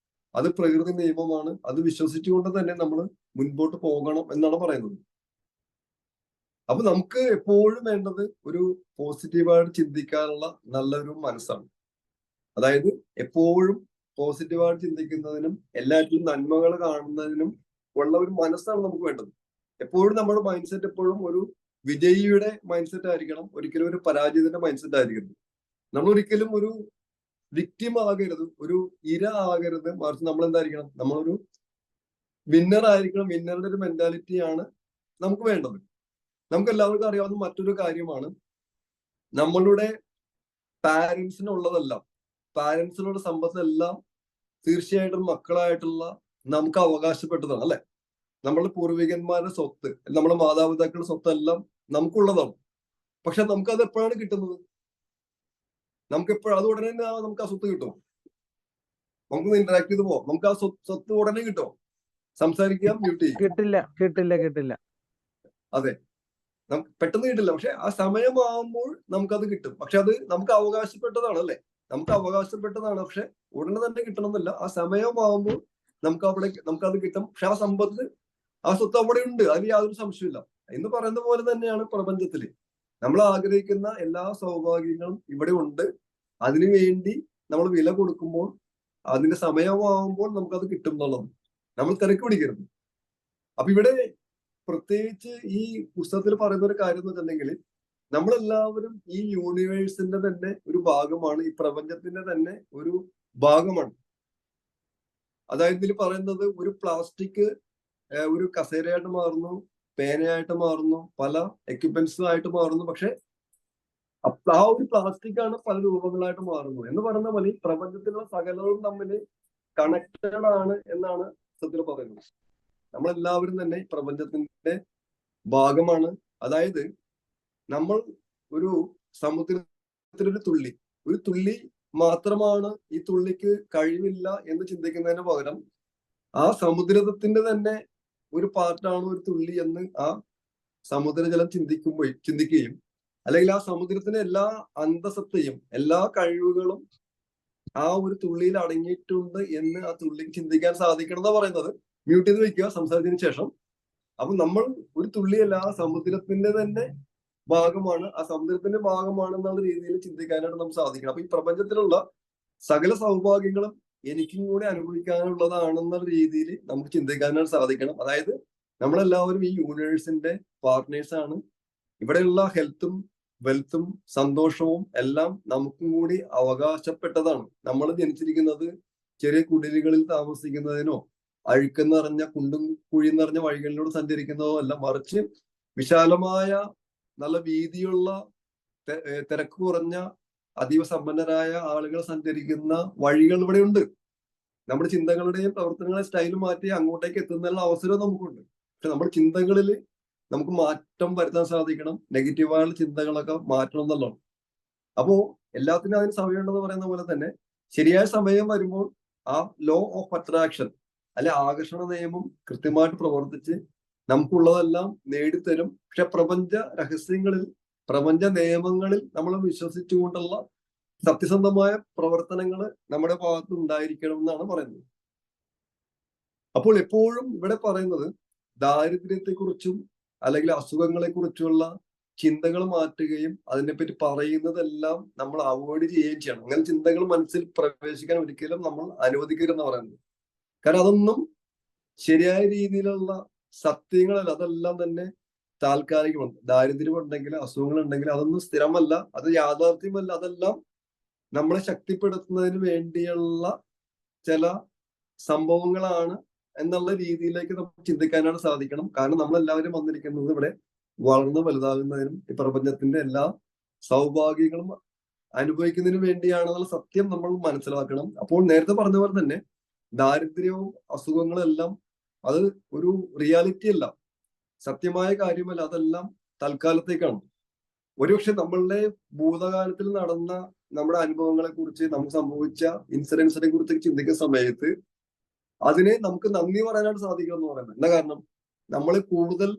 അത് പ്രകൃതി നിയമമാണ്. അത് വിശ്വസിച്ചുകൊണ്ട് തന്നെ നമ്മൾ മുൻപോട്ട് പോകണം എന്നാണ് പറയുന്നത്. അപ്പൊ നമുക്ക് എപ്പോഴും വേണ്ടത് ഒരു പോസിറ്റീവായിട്ട് ചിന്തിക്കാനുള്ള നല്ലൊരു മനസ്സാണ്. അതായത് എപ്പോഴും പോസിറ്റീവായിട്ട് ചിന്തിക്കുന്നതിനും എല്ലാറ്റിലും നന്മകൾ കാണുന്നതിനും ഉള്ള ഒരു മനസ്സാണ് നമുക്ക് വേണ്ടത്. എപ്പോഴും നമ്മുടെ മൈൻഡ് സെറ്റ് എപ്പോഴും ഒരു വിജയിയുടെ മൈൻഡ് സെറ്റ് ആയിരിക്കണം, ഒരിക്കലും ഒരു പരാജയത്തിന്റെ മൈൻഡ് സെറ്റ് ആയിരിക്കരുത്. നമ്മൾ ഒരിക്കലും ഒരു വിക്ടിം ആകരുത്, ഒരു ഇര ആകരുത്. മറിച്ച് നമ്മൾ എന്തായിരിക്കണം, നമ്മളൊരു വിന്നർ ആയിരിക്കണം. വിന്നറുടെ ഒരു മെന്റാലിറ്റിയാണ് നമുക്ക് വേണ്ടത്. നമുക്ക് എല്ലാവർക്കും അറിയാവുന്ന മറ്റൊരു കാര്യമാണ്, നമ്മളുടെ പാരന്റ്സിനുള്ള സമ്പത്തെല്ലാം തീർച്ചയായിട്ടും മക്കളായിട്ടുള്ള നമുക്ക് അവകാശപ്പെട്ടതാണ്, അല്ലെ? നമ്മളുടെ പൂർവികന്മാരുടെ സ്വത്ത്, നമ്മുടെ മാതാപിതാക്കളുടെ സ്വത്തെല്ലാം നമുക്കുള്ളതാണ്. പക്ഷെ നമുക്കത് എപ്പോഴാണ് കിട്ടുന്നത്? അത് ഉടനെ തന്നെ നമുക്ക് ആ സ്വത്ത് കിട്ടുമോ? നമുക്ക് ഇന്ററാക്ട് ചെയ്ത് പോവാം, നമുക്ക് ആ സ്വത്ത് ഉടനെ കിട്ടുമോ? സംസാരിക്കാം, മ്യൂട്ട് ചെയ്യും. കിട്ടില്ല. അതെ, നമുക്ക് പെട്ടെന്ന് കിട്ടില്ല. പക്ഷെ ആ സമയമാകുമ്പോൾ നമുക്കത് കിട്ടും. പക്ഷെ അത് നമുക്ക് അവകാശപ്പെട്ടതാണ്, അല്ലെ? നമുക്ക് അവകാശപ്പെട്ടതാണ്. പക്ഷെ ഉടനെ തന്നെ കിട്ടണമെന്നില്ല. ആ സമയമാകുമ്പോൾ നമുക്കത് കിട്ടും. പക്ഷെ ആ സമ്പത്ത്, ആ സ്വത്ത് അവിടെ ഉണ്ട്, അതിൽ യാതൊരു സംശയമില്ല. എന്ന് പറയുന്ന പോലെ തന്നെയാണ് പ്രപഞ്ചത്തില് നമ്മൾ ആഗ്രഹിക്കുന്ന എല്ലാ സൗഭാഗ്യങ്ങളും ഇവിടെ ഉണ്ട്. അതിനുവേണ്ടി നമ്മൾ വില കൊടുക്കുമ്പോൾ, അതിന്റെ സമയമാകുമ്പോൾ നമുക്കത് കിട്ടും എന്നുള്ളത് നമ്മൾ തിരക്ക് പിടിക്കരുത്. അപ്പൊ ഇവിടെ പ്രത്യേകിച്ച് ഈ പുസ്തകത്തിൽ പറയുന്ന ഒരു കാര്യം എന്ന് വെച്ചിട്ടുണ്ടെങ്കിൽ, നമ്മളെല്ലാവരും ഈ യൂണിവേഴ്സിന്റെ തന്നെ ഒരു ഭാഗമാണ്, ഈ പ്രപഞ്ചത്തിന്റെ തന്നെ ഒരു ഭാഗമാണ്. അതായത് ഇതിൽ പറയുന്നത്, ഒരു പ്ലാസ്റ്റിക് ഒരു കസേരയായിട്ട് മാറുന്നു, പേനയായിട്ട് മാറുന്നു, പല എക്യുപ്മെന്റ്സും ആയിട്ട് മാറുന്നു. പക്ഷെ ആ ഒരു പ്ലാസ്റ്റിക് ആണ് പല രൂപങ്ങളായിട്ട് മാറുന്നത്. എന്ന് പറയുന്ന പോലെ പ്രപഞ്ചത്തിലുള്ള സകലവും തമ്മിൽ കണക്റ്റഡ് ആണ് എന്നാണ് സത്യത്തിൽ പറയുന്നത്. നമ്മളെല്ലാവരും തന്നെ പ്രപഞ്ചത്തിന്റെ ഭാഗമാണ്. അതായത് നമ്മൾ ഒരു സമുദ്രത്തിലൊരു തുള്ളി മാത്രമാണ്, ഈ തുള്ളിക്ക് കഴിവില്ല എന്ന് ചിന്തിക്കുന്നതിന് പകരം ആ സമുദ്രത്തിന്റെ തന്നെ ഒരു പാർട്ടാണ് ഒരു തുള്ളി എന്ന് ആ സമുദ്രജലം ചിന്തിക്കുകയും, അല്ലെങ്കിൽ ആ സമുദ്രത്തിന്റെ എല്ലാ അന്തസത്തയും എല്ലാ കഴിവുകളും ആ ഒരു തുള്ളിയിൽ അടങ്ങിയിട്ടുണ്ട് എന്ന് ആ തുള്ളിക്ക് ചിന്തിക്കാൻ സാധിക്കണം എന്നാ പറയുന്നത്. മ്യൂട്ട് ചെയ്ത് വെക്കുക സംസാരിച്ചതിന് ശേഷം. അപ്പൊ നമ്മൾ ഒരു തുള്ളിയല്ല, ആ സമുദ്രത്തിന്റെ തന്നെ ഭാഗമാണ്, ആ സമുദ്രത്തിന്റെ ഭാഗമാണ് എന്നുള്ള രീതിയിൽ ചിന്തിക്കാനായിട്ട് നമുക്ക് സാധിക്കണം. അപ്പൊ ഈ പ്രപഞ്ചത്തിലുള്ള സകല സൗഭാഗ്യങ്ങളും എനിക്കും കൂടി അനുഭവിക്കാനുള്ളതാണെന്നുള്ള രീതിയിൽ നമുക്ക് ചിന്തിക്കാനായിട്ട് സാധിക്കണം. അതായത് നമ്മളെല്ലാവരും ഈ യൂണിവേഴ്സിന്റെ പാർട്ട്നേഴ്സ് ആണ്. ഇവിടെയുള്ള ഹെൽത്തും വെൽത്തും സന്തോഷവും എല്ലാം നമുക്കും കൂടി അവകാശപ്പെട്ടതാണ്. നമ്മൾ ജനിച്ചിരിക്കുന്നത് ചെറിയ കുടിലുകളിൽ താമസിക്കുന്നതിനോ അഴുക്ക് നിറഞ്ഞ കുണ്ടും കുഴി നിറഞ്ഞ വഴികളിലൂടെ സഞ്ചരിക്കുന്നതോ അല്ല, മറിച്ച് വിശാലമായ നല്ല വീതിയുള്ള തിരക്ക് കുറഞ്ഞ അതീവ സമ്പന്നരായ ആളുകൾ സഞ്ചരിക്കുന്ന വഴികൾ ഇവിടെയുണ്ട്. നമ്മുടെ ചിന്തകളുടെയും പ്രവർത്തനങ്ങളുടെയും സ്റ്റൈൽ മാറ്റി അങ്ങോട്ടേക്ക് എത്തുന്നതിനുള്ള അവസരവും നമുക്കുണ്ട്. പക്ഷെ നമ്മുടെ ചിന്തകളിൽ നമുക്ക് മാറ്റം വരുത്താൻ സാധിക്കണം. നെഗറ്റീവായുള്ള ചിന്തകളൊക്കെ മാറ്റണം എന്നുള്ളതാണ്. അപ്പോ എല്ലാത്തിനും അതിന് സമയമുണ്ടെന്ന് പറയുന്ന പോലെ തന്നെ ശരിയായ സമയം വരുമ്പോൾ ആ ലോ ഓഫ് അട്രാക്ഷൻ അല്ലെ ആകർഷണ നിയമം കൃത്യമായിട്ട് പ്രവർത്തിച്ച് നമുക്കുള്ളതെല്ലാം നേടിത്തരും. പക്ഷെ പ്രപഞ്ച രഹസ്യങ്ങളിൽ, പ്രപഞ്ച നിയമങ്ങളിൽ നമ്മൾ വിശ്വസിച്ചുകൊണ്ടുള്ള സത്യസന്ധമായ പ്രവർത്തനങ്ങൾ നമ്മുടെ ഭാഗത്ത് ഉണ്ടായിരിക്കണം എന്നാണ് പറയുന്നത്. അപ്പോൾ എപ്പോഴും ഇവിടെ പറയുന്നത് ദാരിദ്ര്യത്തെക്കുറിച്ചും അല്ലെങ്കിൽ അസുഖങ്ങളെ കുറിച്ചുള്ള ചിന്തകൾ മാറ്റുകയും അതിനെപ്പറ്റി പറയുന്നതെല്ലാം നമ്മൾ അവോയ്ഡ് ചെയ്യുകയും ചെയ്യണം. അങ്ങനെ ചിന്തകൾ മനസ്സിൽ പ്രവേശിക്കാൻ ഒരിക്കലും നമ്മൾ അനുവദിക്കരുതെന്ന് പറയുന്നത്. കാരണം അതൊന്നും ശരിയായ രീതിയിലുള്ള സത്യങ്ങളല്ല, അതെല്ലാം തന്നെ താൽക്കാലികമാണ്. ദാരിദ്ര്യം ഉണ്ടെങ്കിൽ, അസുഖങ്ങൾ ഉണ്ടെങ്കിൽ അതൊന്നും സ്ഥിരമല്ല, അത് യാഥാർത്ഥ്യമല്ല. അതെല്ലാം നമ്മളെ ശക്തിപ്പെടുത്തുന്നതിന് വേണ്ടിയുള്ള ചില സംഭവങ്ങളാണ് എന്നുള്ള രീതിയിലേക്ക് നമുക്ക് ചിന്തിക്കാനാണ് സാധിക്കണം. കാരണം നമ്മളെല്ലാവരും വന്നിരിക്കുന്നത് ഇവിടെ വളർന്നു വലുതാകുന്നതിനും ഈ പ്രപഞ്ചത്തിന്റെ എല്ലാ സൗഭാഗ്യങ്ങളും അനുഭവിക്കുന്നതിനും വേണ്ടിയാണെന്നുള്ള സത്യം നമ്മൾ മനസ്സിലാക്കണം. അപ്പോൾ നേരത്തെ പറഞ്ഞ പോലെ തന്നെ ദാരിദ്ര്യവും അസുഖങ്ങളും എല്ലാം അത് ഒരു റിയാലിറ്റി അല്ല, സത്യമായ കാര്യമല്ല. അതെല്ലാം തൽക്കാലത്തേക്കാണ്. ഒരുപക്ഷെ നമ്മളുടെ ഭൂതകാലത്തിൽ നടന്ന നമ്മുടെ അനുഭവങ്ങളെ കുറിച്ച്, നമുക്ക് സംഭവിച്ച ഇൻസിഡൻസിനെ കുറിച്ച് ചിന്തിക്കുന്ന സമയത്ത് അതിനെ നമുക്ക് നന്ദി പറയാനായിട്ട് സാധിക്കണം എന്ന് പറയുന്നത്. എന്താ കാരണം? നമ്മളെ കൂടുതൽ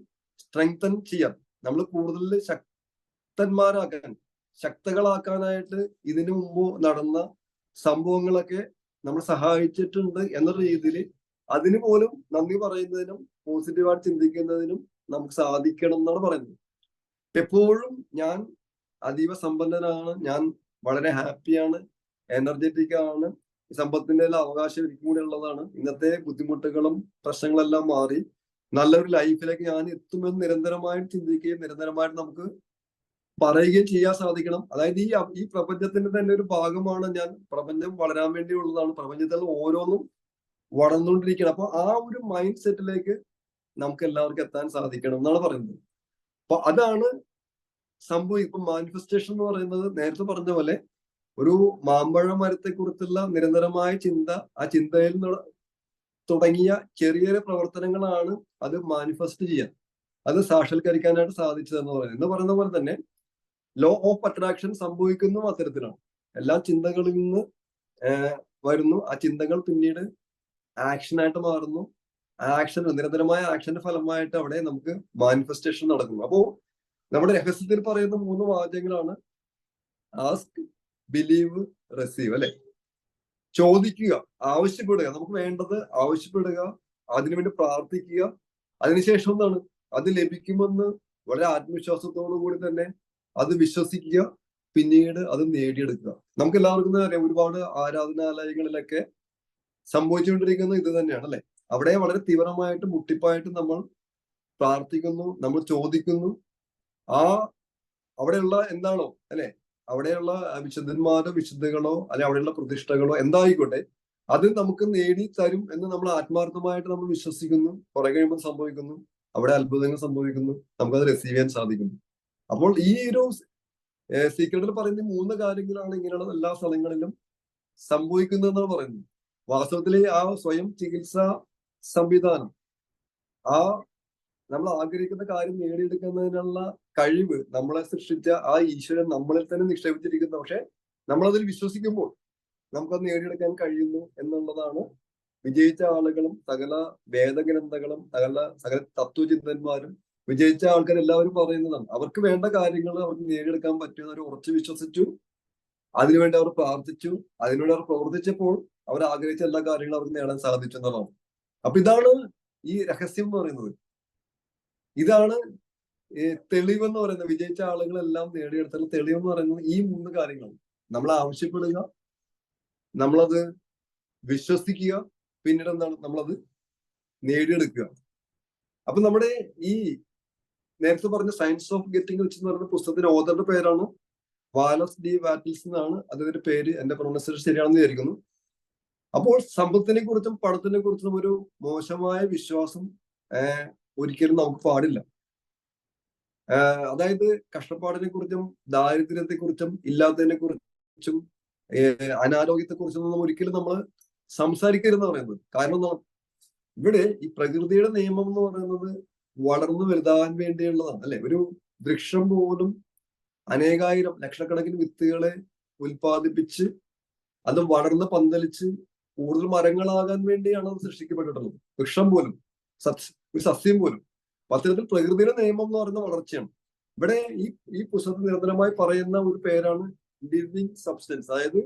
സ്ട്രെങ്തൻ ചെയ്യാൻ, നമ്മൾ കൂടുതൽ ശക്തന്മാരാക്കാൻ, ശക്തകളാക്കാനായിട്ട് ഇതിനു മുമ്പ് നടന്ന സംഭവങ്ങളൊക്കെ നമ്മൾ സഹായിച്ചിട്ടുണ്ട് എന്ന രീതിയിൽ അതിന് പോലും നന്ദി പറയുന്നതിനും പോസിറ്റീവായിട്ട് ചിന്തിക്കുന്നതിനും നമുക്ക് സാധിക്കണം എന്നാണ് പറയുന്നത്. എപ്പോഴും ഞാൻ അതീവ സമ്പന്നനാണ്, ഞാൻ വളരെ ഹാപ്പിയാണ്, എനർജറ്റിക് ആണ്, സമ്പത്തിന്റെ എല്ലാം അവകാശം എനിക്കും കൂടി ഉള്ളതാണ്, ഇന്നത്തെ ബുദ്ധിമുട്ടുകളും പ്രശ്നങ്ങളെല്ലാം മാറി നല്ലൊരു ലൈഫിലേക്ക് ഞാൻ എത്തുമെന്ന് നിരന്തരമായിട്ട് ചിന്തിക്കുകയും നിരന്തരമായിട്ട് നമുക്ക് പറയുകയും ചെയ്യാൻ സാധിക്കണം. അതായത് ഈ പ്രപഞ്ചത്തിന്റെ തന്നെ ഒരു ഭാഗമാണ് ഞാൻ. പ്രപഞ്ചം വളരാൻ വേണ്ടിയുള്ളതാണ്. പ്രപഞ്ചത്തിൽ ഓരോന്നും വളർന്നുകൊണ്ടിരിക്കണം. അപ്പൊ ആ ഒരു മൈൻഡ് സെറ്റിലേക്ക് നമുക്ക് എല്ലാവർക്കും എത്താൻ സാധിക്കണം എന്നാണ് പറയുന്നത്. അപ്പൊ അതാണ് സംഭവം. ഇപ്പൊ മാനിഫെസ്റ്റേഷൻ എന്ന് പറയുന്നത് നേരത്തെ പറഞ്ഞ പോലെ ഒരു മാമ്പഴ മരത്തെ കുറിച്ചുള്ള നിരന്തരമായ ചിന്ത, ആ ചിന്തയിൽ തുടങ്ങിയ ചെറിയ ചെറിയ പ്രവർത്തനങ്ങളാണ് അത് മാനിഫെസ്റ്റ് ചെയ്യാൻ, അത് സാക്ഷാത്കരിക്കാനായിട്ട് സാധിച്ചതെന്ന് പറയുന്നത്. എന്ന് പറയുന്ന പോലെ തന്നെ ലോ ഓഫ് അട്രാക്ഷൻ സംഭവിക്കുന്നതും അത്തരത്തിലാണ്. എല്ലാ ചിന്തകളിൽ നിന്ന് വരുന്നു. ആ ചിന്തകൾ പിന്നീട് ആക്ഷനായിട്ട് മാറുന്നു. ആക്ഷൻ, നിരന്തരമായ ആക്ഷന്റെ ഫലമായിട്ട് അവിടെ നമുക്ക് മാനിഫെസ്റ്റേഷൻ നടക്കുന്നു. അപ്പോ നമ്മുടെ രഹസ്യത്തിൽ പറയുന്ന 3 വാചകങ്ങളാണ് ആസ്ക്, ബിലീവ്, റിസീവ്. അല്ലെ? ചോദിക്കുക, ആവശ്യപ്പെടുക, നമുക്ക് വേണ്ടത് ആവശ്യപ്പെടുക, അതിനുവേണ്ടി പ്രാർത്ഥിക്കുക. അതിനുശേഷം എന്താണ്? അത് ലഭിക്കുമെന്ന് വളരെ ആത്മവിശ്വാസത്തോടു കൂടി തന്നെ അത് വിശ്വസിക്കുക, പിന്നീട് അത് നേടിയെടുക്കുക. നമുക്ക് എല്ലാവർക്കും അറിയാം, ഒരുപാട് ആരാധനാലയങ്ങളിലൊക്കെ സംഭവിച്ചുകൊണ്ടിരിക്കുന്നത് ഇത് തന്നെയാണ്. അല്ലെ? അവിടെ വളരെ തീവ്രമായിട്ട് മുട്ടിപ്പായിട്ട് നമ്മൾ പ്രാർത്ഥിക്കുന്നു, നമ്മൾ ചോദിക്കുന്നു. അവിടെയുള്ള എന്താണോ, അല്ലെ, അവിടെയുള്ള വിശുദ്ധന്മാരോ വിശുദ്ധകളോ അല്ലെ അവിടെയുള്ള പ്രതിഷ്ഠകളോ എന്തായിക്കോട്ടെ, അത് നമുക്ക് നേടി തരും എന്ന് നമ്മൾ ആത്മാർത്ഥമായിട്ട് നമ്മൾ വിശ്വസിക്കുന്നു. കുറെ കഴിയുമ്പോൾ സംഭവിക്കുന്നു, അവിടെ അത്ഭുതങ്ങൾ സംഭവിക്കുന്നു, നമുക്കത് റിസീവ് ചെയ്യാൻ സാധിക്കുന്നു. അപ്പോൾ ഈ ഒരു സീക്രട്ടിൽ പറയുന്ന 3 കാര്യങ്ങളാണ് ഇങ്ങനെയുള്ള എല്ലാ സ്ഥലങ്ങളിലും സംഭവിക്കുന്നതെന്നാണ് പറയുന്നത്. വാസ്തവത്തിൽ ആ സ്വയം ചികിത്സാ സംവിധാനം, ആ നമ്മൾ ആഗ്രഹിക്കുന്ന കാര്യം നേടിയെടുക്കുന്നതിനുള്ള കഴിവ് നമ്മളെ സൃഷ്ടിച്ച ആ ഈശ്വരൻ നമ്മളിൽ തന്നെ നിക്ഷേപിച്ചിരിക്കുന്നു. പക്ഷെ നമ്മളതിൽ വിശ്വസിക്കുമ്പോൾ നമുക്കത് നേടിയെടുക്കാൻ കഴിയുന്നു എന്നുള്ളതാണ് വിജയിച്ച ആളുകളും സകല വേദഗ്രന്ഥങ്ങളും സകല തത്വചിന്തന്മാരും വിജയിച്ച ആൾക്കാർ എല്ലാവരും പറയുന്നതാണ്. അവർക്ക് വേണ്ട കാര്യങ്ങൾ അവർക്ക് നേടിയെടുക്കാൻ പറ്റുമെന്ന് അവർ ഉറച്ചു വിശ്വസിച്ചു, അതിനുവേണ്ടി അവർ പ്രാർത്ഥിച്ചു, അതിനുവേണ്ടി അവർ പ്രവർത്തിച്ചപ്പോൾ അവർ ആഗ്രഹിച്ച എല്ലാ കാര്യങ്ങളും അവർക്ക് നേടാൻ സാധിച്ചു എന്നതാണ്. അപ്പൊ ഇതാണ് ഈ രഹസ്യം എന്ന് പറയുന്നത്. ഇതാണ് തെളിവെന്ന് പറയുന്നത്. വിജയിച്ച ആളുകളെല്ലാം നേടിയെടുത്തുള്ള തെളിവെന്ന് പറയുന്നത് ഈ 3 കാര്യങ്ങളാണ്. നമ്മൾ ആവശ്യപ്പെടുക, നമ്മളത് വിശ്വസിക്കുക, പിന്നീട് എന്താണ്? നമ്മളത് നേടിയെടുക്കുക. അപ്പൊ നമ്മുടെ ഈ നേരത്തെ പറഞ്ഞ സയൻസ് ഓഫ് ഗെറ്റിംഗ് റിച്ച് എന്ന് പറയുന്ന പുസ്തകത്തിന്റെ ഓഥറുടെ പേരാണ് വാലസ് ഡി വാറ്റിൽസ് എന്നാണ് അതിന്റെ പേര്. എന്റെ പ്രൊണൗൺസിയേഷൻ ശരിയാണെന്ന് വിചാരിക്കുന്നു. അപ്പോൾ സമ്പത്തിനെ കുറിച്ചും പണത്തിനെ കുറിച്ചും ഒരു മോശമായ വിശ്വാസം ഒരിക്കലും നമുക്ക് പാടില്ല. അതായത് കഷ്ടപ്പാടിനെ കുറിച്ചും ദാരിദ്ര്യത്തെ കുറിച്ചും ഇല്ലാത്തതിനെ കുറിച്ചും അനാരോഗ്യത്തെ കുറിച്ചൊന്നും ഒരിക്കലും നമ്മൾ സംസാരിക്കരുതെന്ന് പറയുന്നത്. കാരണം എന്താണ്? ഇവിടെ ഈ പ്രകൃതിയുടെ നിയമം എന്ന് പറയുന്നത് വളർന്നു വലുതാകാൻ വേണ്ടിയുള്ളതാണ്. അല്ലെ? ഒരു വൃക്ഷം പോലും അനേകായിരം ലക്ഷക്കണക്കിന് വിത്തുകളെ ഉൽപ്പാദിപ്പിച്ച് അത് വളർന്ന് പന്തലിച്ച് കൂടുതൽ മരങ്ങളാകാൻ വേണ്ടിയാണ് അത് സൃഷ്ടിക്കപ്പെട്ടിട്ടുള്ളത്. വൃക്ഷം പോലും, ഒരു സസ്യം പോലും. അത്തരത്തിൽ പ്രകൃതിയുടെ നിയമം എന്ന് പറയുന്ന വളർച്ചയാണ്. ഇവിടെ ഈ പുസ്തകത്തിൽ നിരന്തരമായി പറയുന്ന ഒരു പേരാണ് ലിവിങ് സബ്സ്റ്റൻസ്. അതായത്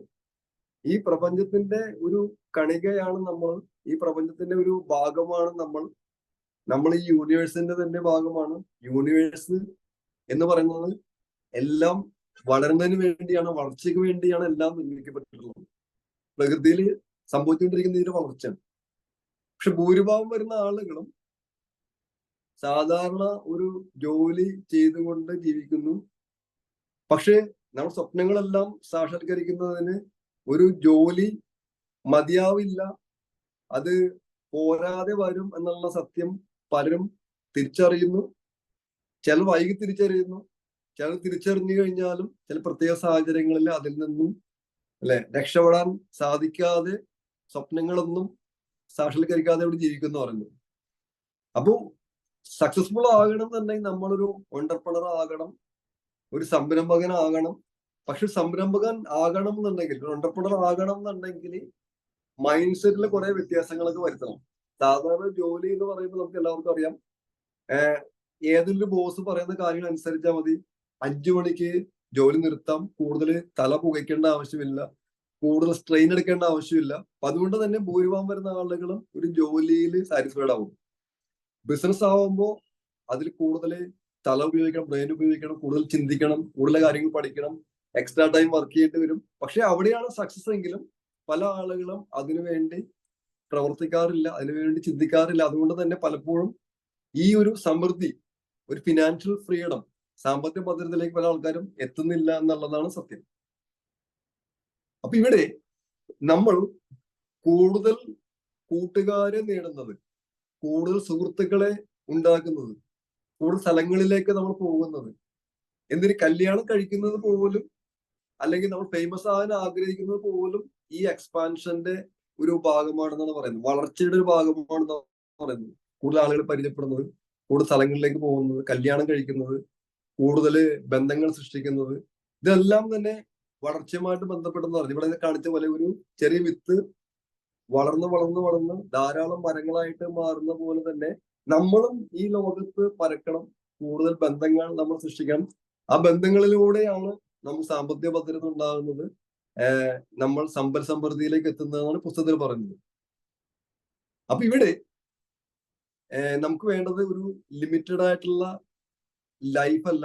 ഈ പ്രപഞ്ചത്തിന്റെ ഒരു കണികയാണ് നമ്മൾ, ഈ പ്രപഞ്ചത്തിന്റെ ഒരു ഭാഗമാണ് നമ്മൾ ഈ യൂണിവേഴ്സിന്റെ തന്നെ ഭാഗമാണ്. യൂണിവേഴ്സ് എന്ന് പറയുന്നത് എല്ലാം വളരുന്നതിന് വേണ്ടിയാണ്, വളർച്ചയ്ക്ക് വേണ്ടിയാണ് എല്ലാം നിർമ്മിക്കപ്പെട്ടിട്ടുള്ളത്. പ്രകൃതിയിൽ സംഭവിച്ചുകൊണ്ടിരിക്കുന്ന ഇതിന്റെ വളർച്ചയാണ്. പക്ഷെ ഭൂരിഭാഗം വരുന്ന ആളുകളും സാധാരണ ഒരു ജോലി ചെയ്തുകൊണ്ട് ജീവിക്കുന്നു. പക്ഷെ നമ്മൾ സ്വപ്നങ്ങളെല്ലാം സാക്ഷാത്കരിക്കുന്നതിന് ഒരു ജോലി മതിയാവില്ല, അത് പോരാതെ വരും എന്നുള്ള സത്യം പലരും തിരിച്ചറിയുന്നു. ചിലർ വൈകി തിരിച്ചറിയുന്നു, ചിലർ തിരിച്ചറിഞ്ഞു കഴിഞ്ഞാലും ചില പ്രത്യേക സാഹചര്യങ്ങളിൽ അതിൽ നിന്നും രക്ഷപ്പെടാൻ സാധിക്കാതെ സ്വപ്നങ്ങളൊന്നും സാക്ഷാത്കരിക്കാതെ ഇവിടെ ജീവിക്കുന്നു പറയുന്നു. അപ്പോ സക്സസ്ഫുൾ ആകണം എന്നുണ്ടെങ്കിൽ നമ്മളൊരു എന്റർപ്രണർ ആകണം, ഒരു സംരംഭകനാകണം. പക്ഷെ സംരംഭകൻ ആകണം എന്നുണ്ടെങ്കിൽ, ഒരു എന്റർപ്രണർ ആകണം എന്നുണ്ടെങ്കിൽ മൈൻഡ് സെറ്റിൽ കുറെ വ്യത്യാസങ്ങളൊക്കെ വരുത്തണം. സാധാരണ ജോലി എന്ന് പറയുമ്പോൾ നമുക്ക് എല്ലാവർക്കും അറിയാം, ഏതൊരു ബോസ് പറയുന്ന കാര്യങ്ങൾ അനുസരിച്ചാൽ മതി. 5 മണിക്ക് ജോലി നിർത്താം, കൂടുതൽ തല പുകയ്ക്കേണ്ട ആവശ്യമില്ല, കൂടുതൽ സ്ട്രെയിൻ എടുക്കേണ്ട ആവശ്യമില്ല. അപ്പൊ അതുകൊണ്ട് തന്നെ ഭൂരിഭാഗം വരുന്ന ആളുകളും ഒരു ജോലിയിൽ സാറ്റിസ്ഫൈഡ് ആവും. ബിസിനസ് ആവുമ്പോൾ അതിൽ കൂടുതൽ തല ഉപയോഗിക്കണം, ബ്രെയിൻ ഉപയോഗിക്കണം, കൂടുതൽ ചിന്തിക്കണം, കൂടുതൽ കാര്യങ്ങൾ പഠിക്കണം, എക്സ്ട്രാ ടൈം വർക്ക് ചെയ്യേണ്ടി വരും. പക്ഷെ അവിടെയാണ് സക്സസ് എങ്കിലും പല ആളുകളും അതിനുവേണ്ടി പ്രവർത്തിക്കാറില്ല, അതിനുവേണ്ടി ചിന്തിക്കാറില്ല. അതുകൊണ്ട് തന്നെ പലപ്പോഴും ഈ ഒരു സമൃദ്ധി, ഒരു ഫിനാൻഷ്യൽ ഫ്രീഡം സാമ്പത്തിക ഭദ്രതയിലേക്ക് പല ആൾക്കാരും എത്തുന്നില്ല എന്നുള്ളതാണ് സത്യം. അപ്പൊ ഇവിടെ നമ്മൾ കൂടുതൽ കൂട്ടുകാരെ നേടുന്നത്, കൂടുതൽ സുഹൃത്തുക്കളെ ഉണ്ടാക്കുന്നത്, കൂടുതൽ സ്ഥലങ്ങളിലേക്ക് നമ്മൾ പോകുന്നത്, എന്തിന് കല്യാണം കഴിക്കുന്നത് പോലും, അല്ലെങ്കിൽ നമ്മൾ ഫേമസ് ആകാൻ ആഗ്രഹിക്കുന്നത് പോലും ഈ എക്സ്പാൻഷന്റെ ഒരു ഭാഗമാണെന്നാണ് പറയുന്നത്. വളർച്ചയുടെ ഒരു ഭാഗമാണെന്നാണ് പറയുന്നത്. കൂടുതൽ ആളുകൾ പരിചയപ്പെടുന്നത്, കൂടുതൽ സ്ഥലങ്ങളിലേക്ക് പോകുന്നത്, കല്യാണം കഴിക്കുന്നത്, കൂടുതൽ ബന്ധങ്ങൾ സൃഷ്ടിക്കുന്നത്, ഇതെല്ലാം തന്നെ വളർച്ചയുമായിട്ട് ബന്ധപ്പെട്ടെന്ന് പറഞ്ഞു. ഇവിടെ കാണിച്ച പോലെ ഒരു ചെറിയ വിത്ത് വളർന്ന് വളർന്ന് വളർന്ന് ധാരാളം മരങ്ങളായിട്ട് മാറുന്ന പോലെ തന്നെ നമ്മളും ഈ ലോകത്ത് പരക്കണം, കൂടുതൽ ബന്ധങ്ങൾ നമ്മൾ സൃഷ്ടിക്കണം. ആ ബന്ധങ്ങളിലൂടെയാണ് നമുക്ക് സാമ്പത്തിക ഭദ്രത ഉണ്ടാകുന്നത്, നമ്മൾ സമ്പൽ സമൃദ്ധിയിലേക്ക് എത്തുന്നതാണ് പുസ്തകത്തിൽ പറയുന്നത്. അപ്പൊ ഇവിടെ നമുക്ക് വേണ്ടത് ഒരു ലിമിറ്റഡ് ആയിട്ടുള്ള ലൈഫല്ല,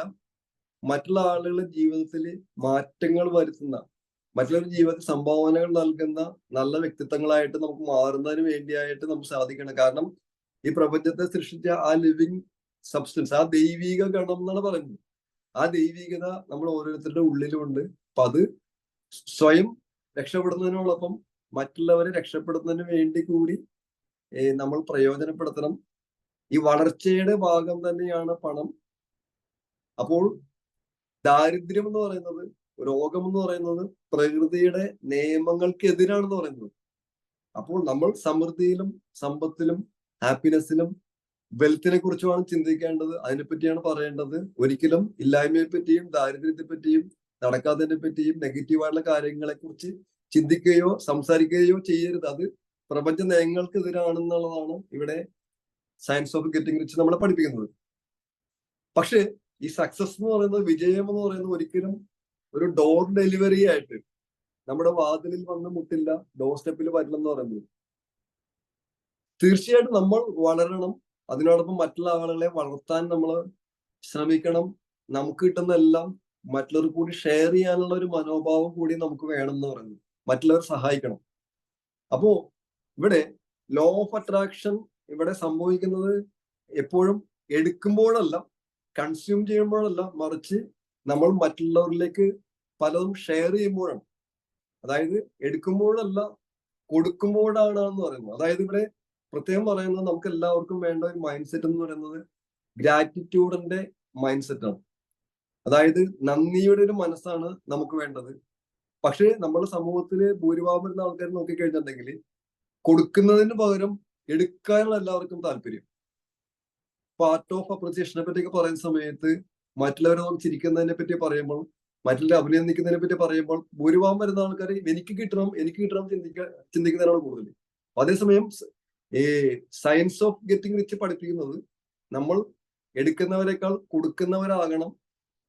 മറ്റുള്ള ആളുകളുടെ ജീവിതത്തിൽ മാറ്റങ്ങൾ വരുത്തുന്ന, മറ്റുള്ളവരുടെ ജീവിതത്തിൽ സംഭാവനകൾ നൽകുന്ന നല്ല വ്യക്തിത്വങ്ങളായിട്ട് നമുക്ക് മാറുന്നതിന് വേണ്ടിയായിട്ട് നമുക്ക് സാധിക്കണം. കാരണം ഈ പ്രപഞ്ചത്തെ സൃഷ്ടിച്ച ആ ലിവിങ് സബ്സ്റ്റൻസ്, ആ ദൈവിക ഗണം എന്നാണ് പറയുന്നത്. ആ ദൈവികത നമ്മൾ ഓരോരുത്തരുടെ ഉള്ളിലുമുണ്ട്. അപ്പൊ അത് സ്വയം രക്ഷപ്പെടുന്നതിനോടൊപ്പം മറ്റുള്ളവരെ രക്ഷപ്പെടുന്നതിന് വേണ്ടി കൂടി നമ്മൾ പ്രയോജനപ്പെടുത്തണം. ഈ വളർച്ചയുടെ ഭാഗം തന്നെയാണ് പണം. അപ്പോൾ ദാരിദ്ര്യം എന്ന് പറയുന്നത്, രോഗം എന്ന് പറയുന്നത് പ്രകൃതിയുടെ നിയമങ്ങൾക്ക് എതിരാണെന്ന് പറയുന്നത്. അപ്പോൾ നമ്മൾ സമൃദ്ധിയിലും സമ്പത്തിലും ഹാപ്പിനെസ്സിലും വെൽത്തിനെ കുറിച്ചുമാണ് ചിന്തിക്കേണ്ടത്, അതിനെപ്പറ്റിയാണ് പറയേണ്ടത്. ഒരിക്കലും ഇല്ലായ്മയെ പറ്റിയും ദാരിദ്ര്യത്തെ പറ്റിയും നടക്കാത്തതിനെ പറ്റിയും നെഗറ്റീവായിട്ടുള്ള കാര്യങ്ങളെ കുറിച്ച് ചിന്തിക്കുകയോ സംസാരിക്കുകയോ ചെയ്യരുത്. അത് പ്രപഞ്ച നയങ്ങൾക്കെതിരാണെന്നുള്ളതാണ് ഇവിടെ സയൻസ് ഓഫ് ഗെറ്റിംഗ് റിച്ച് നമ്മളെ പഠിപ്പിക്കുന്നത്. പക്ഷേ ഈ സക്സസ് എന്ന് പറയുന്നത്, വിജയം എന്ന് പറയുന്നത് ഒരിക്കലും ഒരു ഡോർ ഡെലിവറി ആയിട്ട് നമ്മുടെ വാതിലിൽ വന്ന് മുട്ടില്ല, ഡോർ സ്റ്റെപ്പിൽ വരില്ലെന്ന് പറയുന്നത്. തീർച്ചയായിട്ടും നമ്മൾ വളരണം, അതിനോടൊപ്പം മറ്റുള്ള ആളുകളെ വളർത്താൻ നമ്മൾ ശ്രമിക്കണം. നമുക്ക് കിട്ടുന്ന എല്ലാം മറ്റുള്ളവർ കൂടി ഷെയർ ചെയ്യാനുള്ള ഒരു മനോഭാവം കൂടി നമുക്ക് വേണം എന്ന് പറയുന്നത്. മറ്റുള്ളവർ സഹായിക്കണം. അപ്പോ ഇവിടെ ലോ ഓഫ് അട്രാക്ഷൻ ഇവിടെ സംഭവിക്കുന്നത് എപ്പോഴും എടുക്കുമ്പോഴല്ല, കൺസ്യൂം ചെയ്യുമ്പോഴല്ല, മറിച്ച് നമ്മൾ മറ്റുള്ളവരിലേക്ക് പലതും ഷെയർ ചെയ്യുമ്പോഴാണ്. അതായത് എടുക്കുമ്പോഴല്ല, കൊടുക്കുമ്പോഴാണ് എന്ന് പറയുന്നത്. അതായത് ഇവിടെ പ്രത്യേകം പറയുന്നത്, നമുക്ക് എല്ലാവർക്കും വേണ്ട ഒരു മൈൻഡ് സെറ്റ് എന്ന് പറയുന്നത് ഗ്രാറ്റിറ്റ്യൂഡിന്റെ മൈൻഡ് സെറ്റാണ്. അതായത് നന്ദിയുടെ ഒരു മനസ്സാണ് നമുക്ക് വേണ്ടത്. പക്ഷേ നമ്മുടെ സമൂഹത്തില് ഭൂരിഭാഗം വരുന്ന ആൾക്കാർ നോക്കിക്കഴിഞ്ഞിട്ടുണ്ടെങ്കിൽ കൊടുക്കുന്നതിന് പകരം എടുക്കാനുള്ള എല്ലാവർക്കും താല്പര്യം. പാർട്ട് ഓഫ് അപ്രിസിയേഷനെ പറ്റിയൊക്കെ പറയുന്ന സമയത്ത് മറ്റുള്ളവരെ നമുക്ക് ചിരിക്കുന്നതിനെ പറ്റി പറയുമ്പോൾ, മറ്റുള്ളവരെ അഭിനന്ദിക്കുന്നതിനെ പറ്റി പറയുമ്പോൾ ഭൂരിഭാഗം വരുന്ന ആൾക്കാർ എനിക്ക് കിട്ടണം ചിന്തിക്കുന്നതിനാണ് കൂടുതൽ. അതേസമയം ഈ സയൻസ് ഓഫ് ഗെറ്റിംഗ് റിച്ച് പഠിപ്പിക്കുന്നത് നമ്മൾ എടുക്കുന്നവരെക്കാൾ കൊടുക്കുന്നവരാകണം,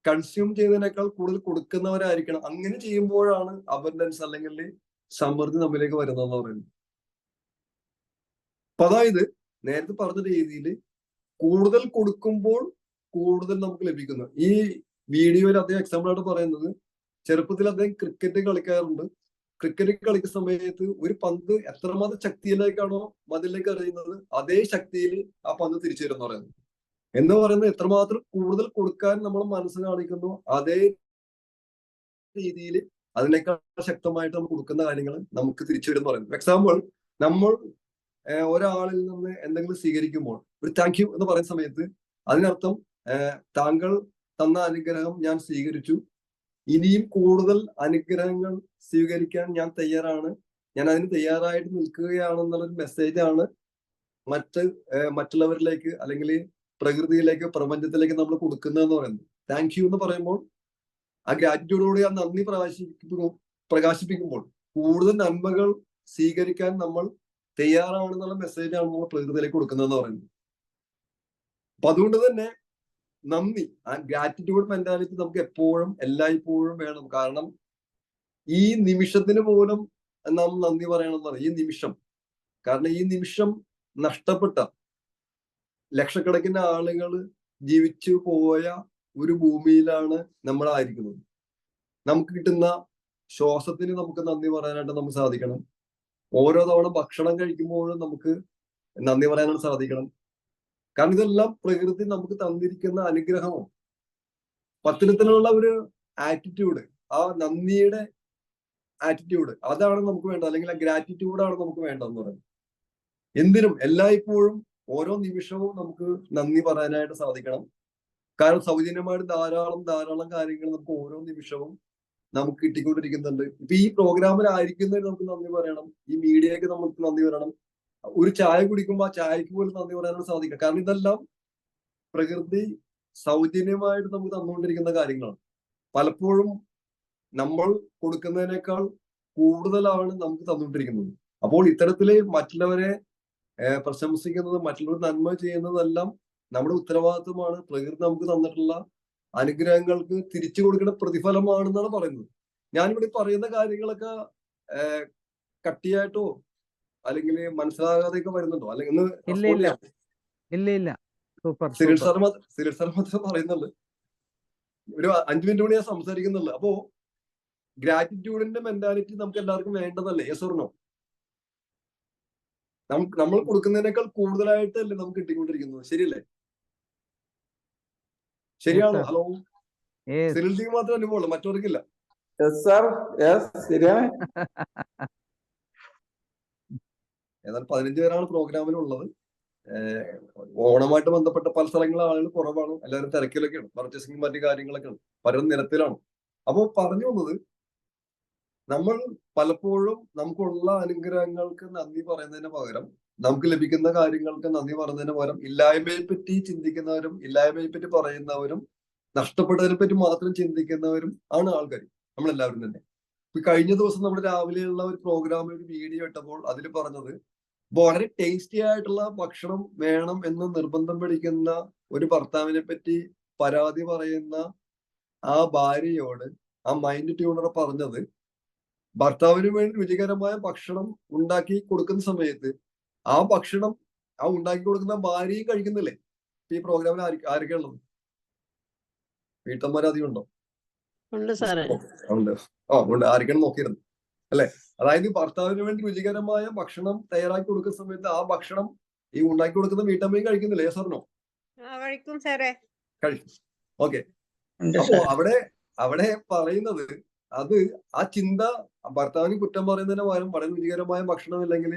കൺസ്യൂം ചെയ്യുന്നതിനേക്കാൾ കൂടുതൽ കൊടുക്കുന്നവരായിരിക്കണം. അങ്ങനെ ചെയ്യുമ്പോഴാണ് അബൻഡൻസ് അല്ലെങ്കിൽ സമൃദ്ധി നമ്മിലേക്ക് വരുന്നതെന്ന് പറയുന്നത്. അപ്പൊ അതായത് നേരത്തെ പറഞ്ഞ രീതിയിൽ കൂടുതൽ കൊടുക്കുമ്പോൾ കൂടുതൽ നമുക്ക് ലഭിക്കുന്നു. ഈ വീഡിയോയിൽ അദ്ദേഹം എക്സാമ്പിൾ ആയിട്ട് പറയുന്നത്, ചെറുപ്പത്തിൽ അദ്ദേഹം ക്രിക്കറ്റ് കളിക്കാറുണ്ട്. ക്രിക്കറ്റ് കളിക്കുന്ന സമയത്ത് ഒരു പന്ത് എത്രമാത്രം ശക്തിയിലേക്കാണോ മതിലേക്ക് എറിയുന്നത്, അതേ ശക്തിയിൽ ആ പന്ത് തിരിച്ചു വരും എന്ന് പറയുന്നത് എത്രമാത്രം കൂടുതൽ കൊടുക്കാൻ നമ്മൾ മനസ്സ് കാണിക്കുന്നു, അതേ രീതിയിൽ അതിനേക്കാൾ ശക്തമായിട്ട് നമ്മൾ കൊടുക്കുന്ന കാര്യങ്ങൾ നമുക്ക് തിരിച്ചു വരും എന്ന് പറയുന്നത്. എക്സാമ്പിൾ, നമ്മൾ ഒരാളിൽ നിന്ന് എന്തെങ്കിലും സ്വീകരിക്കുമ്പോൾ ഒരു താങ്ക് യു എന്ന് പറയുന്ന സമയത്ത് അതിനർത്ഥം താങ്കൾ തന്ന അനുഗ്രഹം ഞാൻ സ്വീകരിച്ചു, ഇനിയും കൂടുതൽ അനുഗ്രഹങ്ങൾ സ്വീകരിക്കാൻ ഞാൻ തയ്യാറാണ്, ഞാൻ അതിന് തയ്യാറായിട്ട് നിൽക്കുകയാണെന്നുള്ളൊരു മെസ്സേജാണ് മറ്റുള്ളവരിലേക്ക് അല്ലെങ്കിൽ പ്രകൃതിയിലേക്ക്, പ്രപഞ്ചത്തിലേക്ക് നമ്മൾ കൊടുക്കുന്നതെന്ന് പറയുന്നത്. താങ്ക് യു എന്ന് പറയുമ്പോൾ ആ ഗ്രാറ്റിറ്റ്യൂഡോടെ ആ നന്ദി പ്രകാശിപ്പിക്കുമ്പോൾ കൂടുതൽ നന്മകൾ സ്വീകരിക്കാൻ നമ്മൾ തയ്യാറാണെന്നുള്ള മെസ്സേജാണ് നമ്മൾ പ്രകൃതിയിലേക്ക് കൊടുക്കുന്നതെന്ന് പറയുന്നത്. അപ്പൊ അതുകൊണ്ട് തന്നെ നന്ദി, ആ ഗ്രാറ്റിറ്റ്യൂഡ് മെന്റാലിറ്റി നമുക്ക് എപ്പോഴും എല്ലായ്പ്പോഴും വേണം. കാരണം ഈ നിമിഷത്തിന് പോലും നാം നന്ദി പറയണമെന്ന് പറയും. ഈ നിമിഷം, കാരണം ഈ നിമിഷം നഷ്ടപ്പെട്ട ലക്ഷക്കണക്കിന് ആളുകൾ ജീവിച്ചു പോയ ഒരു ഭൂമിയിലാണ് നമ്മളായിരിക്കുന്നത്. നമുക്ക് കിട്ടുന്ന ശ്വാസത്തിന് നമുക്ക് നന്ദി പറയാനായിട്ട് നമുക്ക് സാധിക്കണം. ഓരോ തവണ ഭക്ഷണം കഴിക്കുമ്പോഴും നമുക്ക് നന്ദി പറയാനായിട്ട് സാധിക്കണം. കാരണം ഇതെല്ലാം പ്രകൃതി നമുക്ക് തന്നിരിക്കുന്ന അനുഗ്രഹമാണ്. അത്തരത്തിലുള്ള ഒരു ആറ്റിറ്റ്യൂഡ്, ആ നന്ദിയുടെ ആറ്റിറ്റ്യൂഡ്, അതാണ് നമുക്ക് വേണ്ടത്. അല്ലെങ്കിൽ ആ ഗ്രാറ്റിറ്റ്യൂഡാണ് നമുക്ക് വേണ്ടതെന്ന് പറയുന്നത്. എന്തിനും എല്ലായ്പ്പോഴും ഓരോ നിമിഷവും നമുക്ക് നന്ദി പറയാനായിട്ട് സാധിക്കണം. കാരണം സൗജന്യമായിട്ട് ധാരാളം ധാരാളം കാര്യങ്ങൾ നമുക്ക് ഓരോ നിമിഷവും നമുക്ക് കിട്ടിക്കൊണ്ടിരിക്കുന്നുണ്ട്. ഇപ്പൊ ഈ പ്രോഗ്രാമിലായിരിക്കുന്നതിന് നമുക്ക് നന്ദി പറയണം, ഈ മീഡിയക്ക് നമുക്ക് നന്ദി പറയണം. ഒരു ചായ കുടിക്കുമ്പോൾ ആ ചായക്ക് പോലും നന്ദി പറയാനാണ് സാധിക്കുക. കാരണം ഇതെല്ലാം പ്രകൃതി സൗജന്യമായിട്ട് നമുക്ക് തന്നുകൊണ്ടിരിക്കുന്ന കാര്യങ്ങളാണ്. പലപ്പോഴും നമ്മൾ കൊടുക്കുന്നതിനേക്കാൾ കൂടുതലാണ് നമുക്ക് തന്നുകൊണ്ടിരിക്കുന്നത്. അപ്പോൾ ഇത്തരത്തില് മറ്റുള്ളവരെ പ്രശംസിക്കുന്നത്, മറ്റുള്ളവർ നന്മ ചെയ്യുന്നതെല്ലാം നമ്മുടെ ഉത്തരവാദിത്വമാണ്. പ്രകൃതി നമുക്ക് തന്നിട്ടുള്ള അനുഗ്രഹങ്ങൾക്ക് തിരിച്ചു കൊടുക്കുന്ന പ്രതിഫലമാണെന്നാണ് പറയുന്നത്. ഞാനിവിടെ പറയുന്ന കാര്യങ്ങളൊക്കെ കട്ടിയായിട്ടോ അല്ലെങ്കിൽ മനസ്സിലാകാതെയൊക്കെ വരുന്നുണ്ടോ? അല്ലെങ്കിൽ ഒന്ന് റെസ്പോണ്ട് ചെയ്യാം. ഇല്ല സൂപ്പർ സിരിൽ സാർ മാത്രം പറയുന്നുള്ളു. ഒരു 5 മിനിറ്റ് കൂടി ഞാൻ സംസാരിക്കുന്നുള്ളു. അപ്പോ ഗ്രാറ്റിറ്റ്യൂഡിന്റെ മെന്റാലിറ്റി നമുക്ക് എല്ലാവർക്കും വേണ്ടതല്ലേ? Yes or no? നമ്മൾ കൊടുക്കുന്നതിനേക്കാൾ കൂടുതലായിട്ടല്ലേ നമുക്ക് കിട്ടിക്കൊണ്ടിരിക്കുന്നത്? ശരിയല്ലേ? ശരിയാണോ? ഹലോ, സിരിൽ ജി മാത്രം അനുഭവമുള്ളൂ, മറ്റവർക്കില്ല. ശരിയാണ്. ഏതായാലും 15 പേരാണ് പ്രോഗ്രാമിലുള്ളത്. ഓണമായിട്ട് ബന്ധപ്പെട്ട പല സ്ഥലങ്ങളിലെ ആളുകൾ കുറവാണ്. എല്ലാവരും തിരക്കിലൊക്കെയാണ്, പർച്ചേസിംഗ് മറ്റു കാര്യങ്ങളൊക്കെയാണ്, പലരും നിരത്തിലാണ്. അപ്പോൾ പറഞ്ഞു വന്നത്, നമ്മൾ പലപ്പോഴും നമുക്കുള്ള അനുഗ്രഹങ്ങൾക്ക് നന്ദി പറയുന്നതിന് പകരം, നമുക്ക് ലഭിക്കുന്ന കാര്യങ്ങൾക്ക് നന്ദി പറയുന്നതിന് പകരം ഇല്ലായ്മയെ പറ്റി ചിന്തിക്കുന്നവരും ഇല്ലായ്മയെ പറ്റി പറയുന്നവരും നഷ്ടപ്പെട്ടതിനെ പറ്റി മാത്രം ചിന്തിക്കുന്നവരും ആണ് ആൾക്കാർ, നമ്മളെല്ലാവരും തന്നെ. ഇപ്പൊ കഴിഞ്ഞ ദിവസം നമ്മൾ രാവിലെയുള്ള ഒരു പ്രോഗ്രാമിൽ ഒരു വീഡിയോ ഇട്ടപ്പോൾ അതിൽ പറഞ്ഞത്, വളരെ ടേസ്റ്റി ആയിട്ടുള്ള ഭക്ഷണം വേണം എന്ന് നിർബന്ധം പിടിക്കുന്ന ഒരു ഭർത്താവിനെ പറ്റി പരാതി പറയുന്ന ആ ഭാര്യയോട് ആ മൈൻഡ് ട്യൂണർ പറഞ്ഞത്, ഭർത്താവിന് വേണ്ടി രുചികരമായ ഭക്ഷണം ഉണ്ടാക്കി കൊടുക്കുന്ന സമയത്ത് ആ ഭക്ഷണം ആ ഉണ്ടാക്കി കൊടുക്കുന്ന ഭാര്യയും കഴിക്കുന്നില്ലേ? ഈ പ്രോഗ്രാമിൽ ആരൊക്കെ ഉള്ളത്? വീട്ടമ്മമാർ അധികം ഉണ്ടോ? ഉണ്ട് സാറേ. ഉണ്ട്. ഉണ്ട്. ആരൊക്കെയാണ് നോക്കിയിരുന്നു അല്ലെ? അതായത് ഭർത്താവിന് വേണ്ടി രുചികരമായ ഭക്ഷണം തയ്യാറാക്കി കൊടുക്കുന്ന സമയത്ത് ആ ഭക്ഷണം ഈ ഉണ്ടാക്കി കൊടുക്കുന്ന വീട്ടമ്മയും കഴിക്കുന്നില്ലേ? സാറിനോ? കഴിക്കും സാറേ. കഴിക്കും. ഓക്കെ. അപ്പോ അവിടെ പറയുന്നത്, അത് ആ ചിന്ത ഭർത്താവിന് കുറ്റം പറയുന്നതിന് പകരം, വളരെ രുചികരമായ ഭക്ഷണം ഇല്ലെങ്കിൽ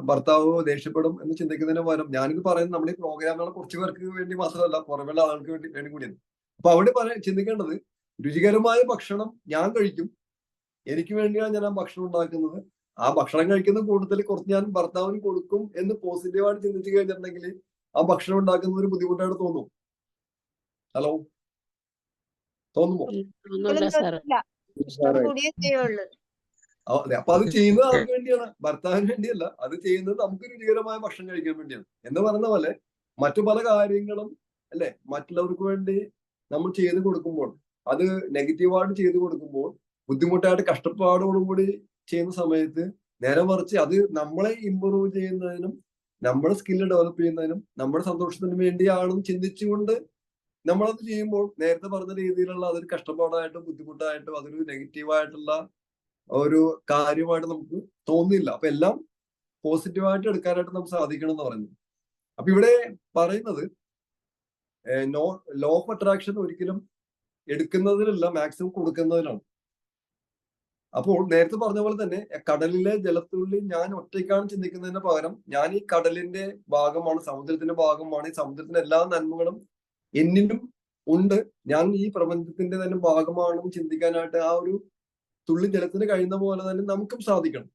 ഭർത്താവ് ദേഷ്യപ്പെടും എന്ന് ചിന്തിക്കുന്നതിന് പകരം, ഞാനിത് പറയുന്നത് നമ്മുടെ ഈ പ്രോഗ്രാമുകളെ കുറച്ച് പേർക്ക് വേണ്ടി മാത്രമല്ല, പുറമേയുള്ള ആൾക്ക് വേണ്ടി കൂടിയാണ്. അപ്പൊ അവിടെ ചിന്തിക്കേണ്ടത്, രുചികരമായ ഭക്ഷണം ഞാൻ കഴിക്കും, എനിക്ക് വേണ്ടിയാണ് ഞാൻ ആ ഭക്ഷണം ഉണ്ടാക്കുന്നത്, ആ ഭക്ഷണം കഴിക്കുന്ന കൂടുതൽ കുറച്ച് ഞാൻ ഭർത്താവിന് കൊടുക്കും എന്ന് പോസിറ്റീവായിട്ട് ചിന്തിച്ചു കഴിഞ്ഞിട്ടുണ്ടെങ്കിൽ ആ ഭക്ഷണം ഉണ്ടാക്കുന്നത് ഒരു ബുദ്ധിമുട്ടായിട്ട് തോന്നും. ഹലോ, തോന്നുമോ? അതെ. അപ്പൊ അത് ചെയ്യുന്നത് ആർക്ക് വേണ്ടിയാണ്? ഭർത്താവിന് വേണ്ടിയല്ല, അത് ചെയ്യുന്നത് നമുക്ക് രുചികരമായ ഭക്ഷണം കഴിക്കാൻ വേണ്ടിയാണ്. എന്ന് പറഞ്ഞ പോലെ മറ്റു പല കാര്യങ്ങളും അല്ലെ മറ്റുള്ളവർക്ക് വേണ്ടി നമ്മൾ ചെയ്തു കൊടുക്കുമ്പോൾ, അത് നെഗറ്റീവായിട്ട് ചെയ്തു കൊടുക്കുമ്പോൾ, ബുദ്ധിമുട്ടായിട്ട് കഷ്ടപ്പാടോടും കൂടി ചെയ്യുന്ന സമയത്ത്, നേരെ മറിച്ച് അത് നമ്മളെ ഇമ്പ്രൂവ് ചെയ്യുന്നതിനും നമ്മുടെ സ്കില്ല് ഡെവലപ്പ് ചെയ്യുന്നതിനും നമ്മുടെ സന്തോഷത്തിനും വേണ്ടിയാണെന്ന് ചിന്തിച്ചുകൊണ്ട് നമ്മളത് ചെയ്യുമ്പോൾ, നേരത്തെ പറഞ്ഞ രീതിയിലുള്ള അതൊരു കഷ്ടപ്പാടായിട്ടും ബുദ്ധിമുട്ടായിട്ടും അതൊരു നെഗറ്റീവായിട്ടുള്ള ഒരു കാര്യമായിട്ട് നമുക്ക് തോന്നില്ല. അപ്പൊ എല്ലാം പോസിറ്റീവായിട്ട് എടുക്കാനായിട്ട് നമുക്ക് സാധിക്കണം എന്ന് പറയുന്നത്. അപ്പൊ ഇവിടെ പറയുന്നത്, ലോ ഓഫ് അട്രാക്ഷൻ ഒരിക്കലും എടുക്കുന്നതിലല്ല, മാക്സിമം കൊടുക്കുന്നതിലാണ്. അപ്പോൾ നേരത്തെ പറഞ്ഞ പോലെ തന്നെ കടലിലെ ജലത്തുള്ളി ഞാൻ ഒറ്റയ്ക്കാണ് ചിന്തിക്കുന്നതിന് പകരം, ഞാൻ ഈ കടലിന്റെ ഭാഗമാണ്, സമുദ്രത്തിന്റെ ഭാഗമാണ്, ഈ സമുദ്രത്തിന്റെ എല്ലാ നന്മകളും എന്നിലും ഉണ്ട്, ഞാൻ ഈ പ്രപഞ്ചത്തിന്റെ തന്നെ ഭാഗമാണെന്ന് ചിന്തിക്കാനായിട്ട് ആ ഒരു തുള്ളി ജലത്തിന് കഴിയുന്ന പോലെ തന്നെ നമുക്കും സാധിക്കണം.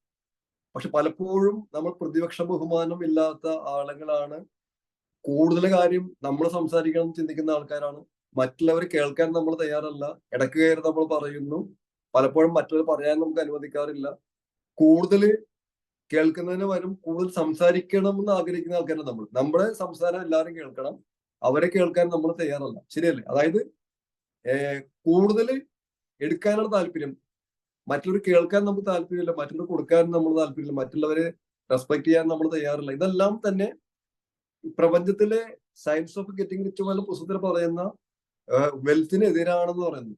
പക്ഷെ പലപ്പോഴും നമ്മൾ പ്രതിപക്ഷ ബഹുമാനം ഇല്ലാത്ത ആളുകളാണ്. കൂടുതൽ കാര്യം നമ്മൾ സംസാരിക്കണം ചിന്തിക്കുന്ന ആൾക്കാരാണ്. മറ്റുള്ളവർ കേൾക്കാൻ നമ്മൾ തയ്യാറല്ല. ഇടയ്ക്ക് കയറി നമ്മൾ പറയുന്നു. പലപ്പോഴും മറ്റുള്ളവർ പറയാൻ നമുക്ക് അനുവദിക്കാറില്ല. കൂടുതൽ കേൾക്കുന്നതിന് പകരം കൂടുതൽ സംസാരിക്കണം എന്ന് ആഗ്രഹിക്കുന്ന ആൾക്കാരാണ് നമ്മൾ. നമ്മുടെ സംസാരം എല്ലാവരും കേൾക്കണം, അവരെ കേൾക്കാൻ നമ്മൾ തയ്യാറല്ല. ശരിയല്ലേ? അതായത് കൂടുതൽ എടുക്കാനാണ് താല്പര്യം, മറ്റുള്ളവർ കേൾക്കാൻ നമുക്ക് താല്പര്യമില്ല, മറ്റുള്ളവർ കൊടുക്കാൻ നമ്മൾ താല്പര്യമില്ല, മറ്റുള്ളവരെ റെസ്പെക്ട് ചെയ്യാൻ നമ്മൾ തയ്യാറില്ല. ഇതെല്ലാം തന്നെ പ്രപഞ്ചത്തിലെ സയൻസ് ഓഫ് ഗെറ്റിംഗ് റിച്ച് എന്ന പുസ്തകത്തിൽ പറയുന്ന വെൽത്തിന് എതിരാണെന്ന് പറയുന്നു.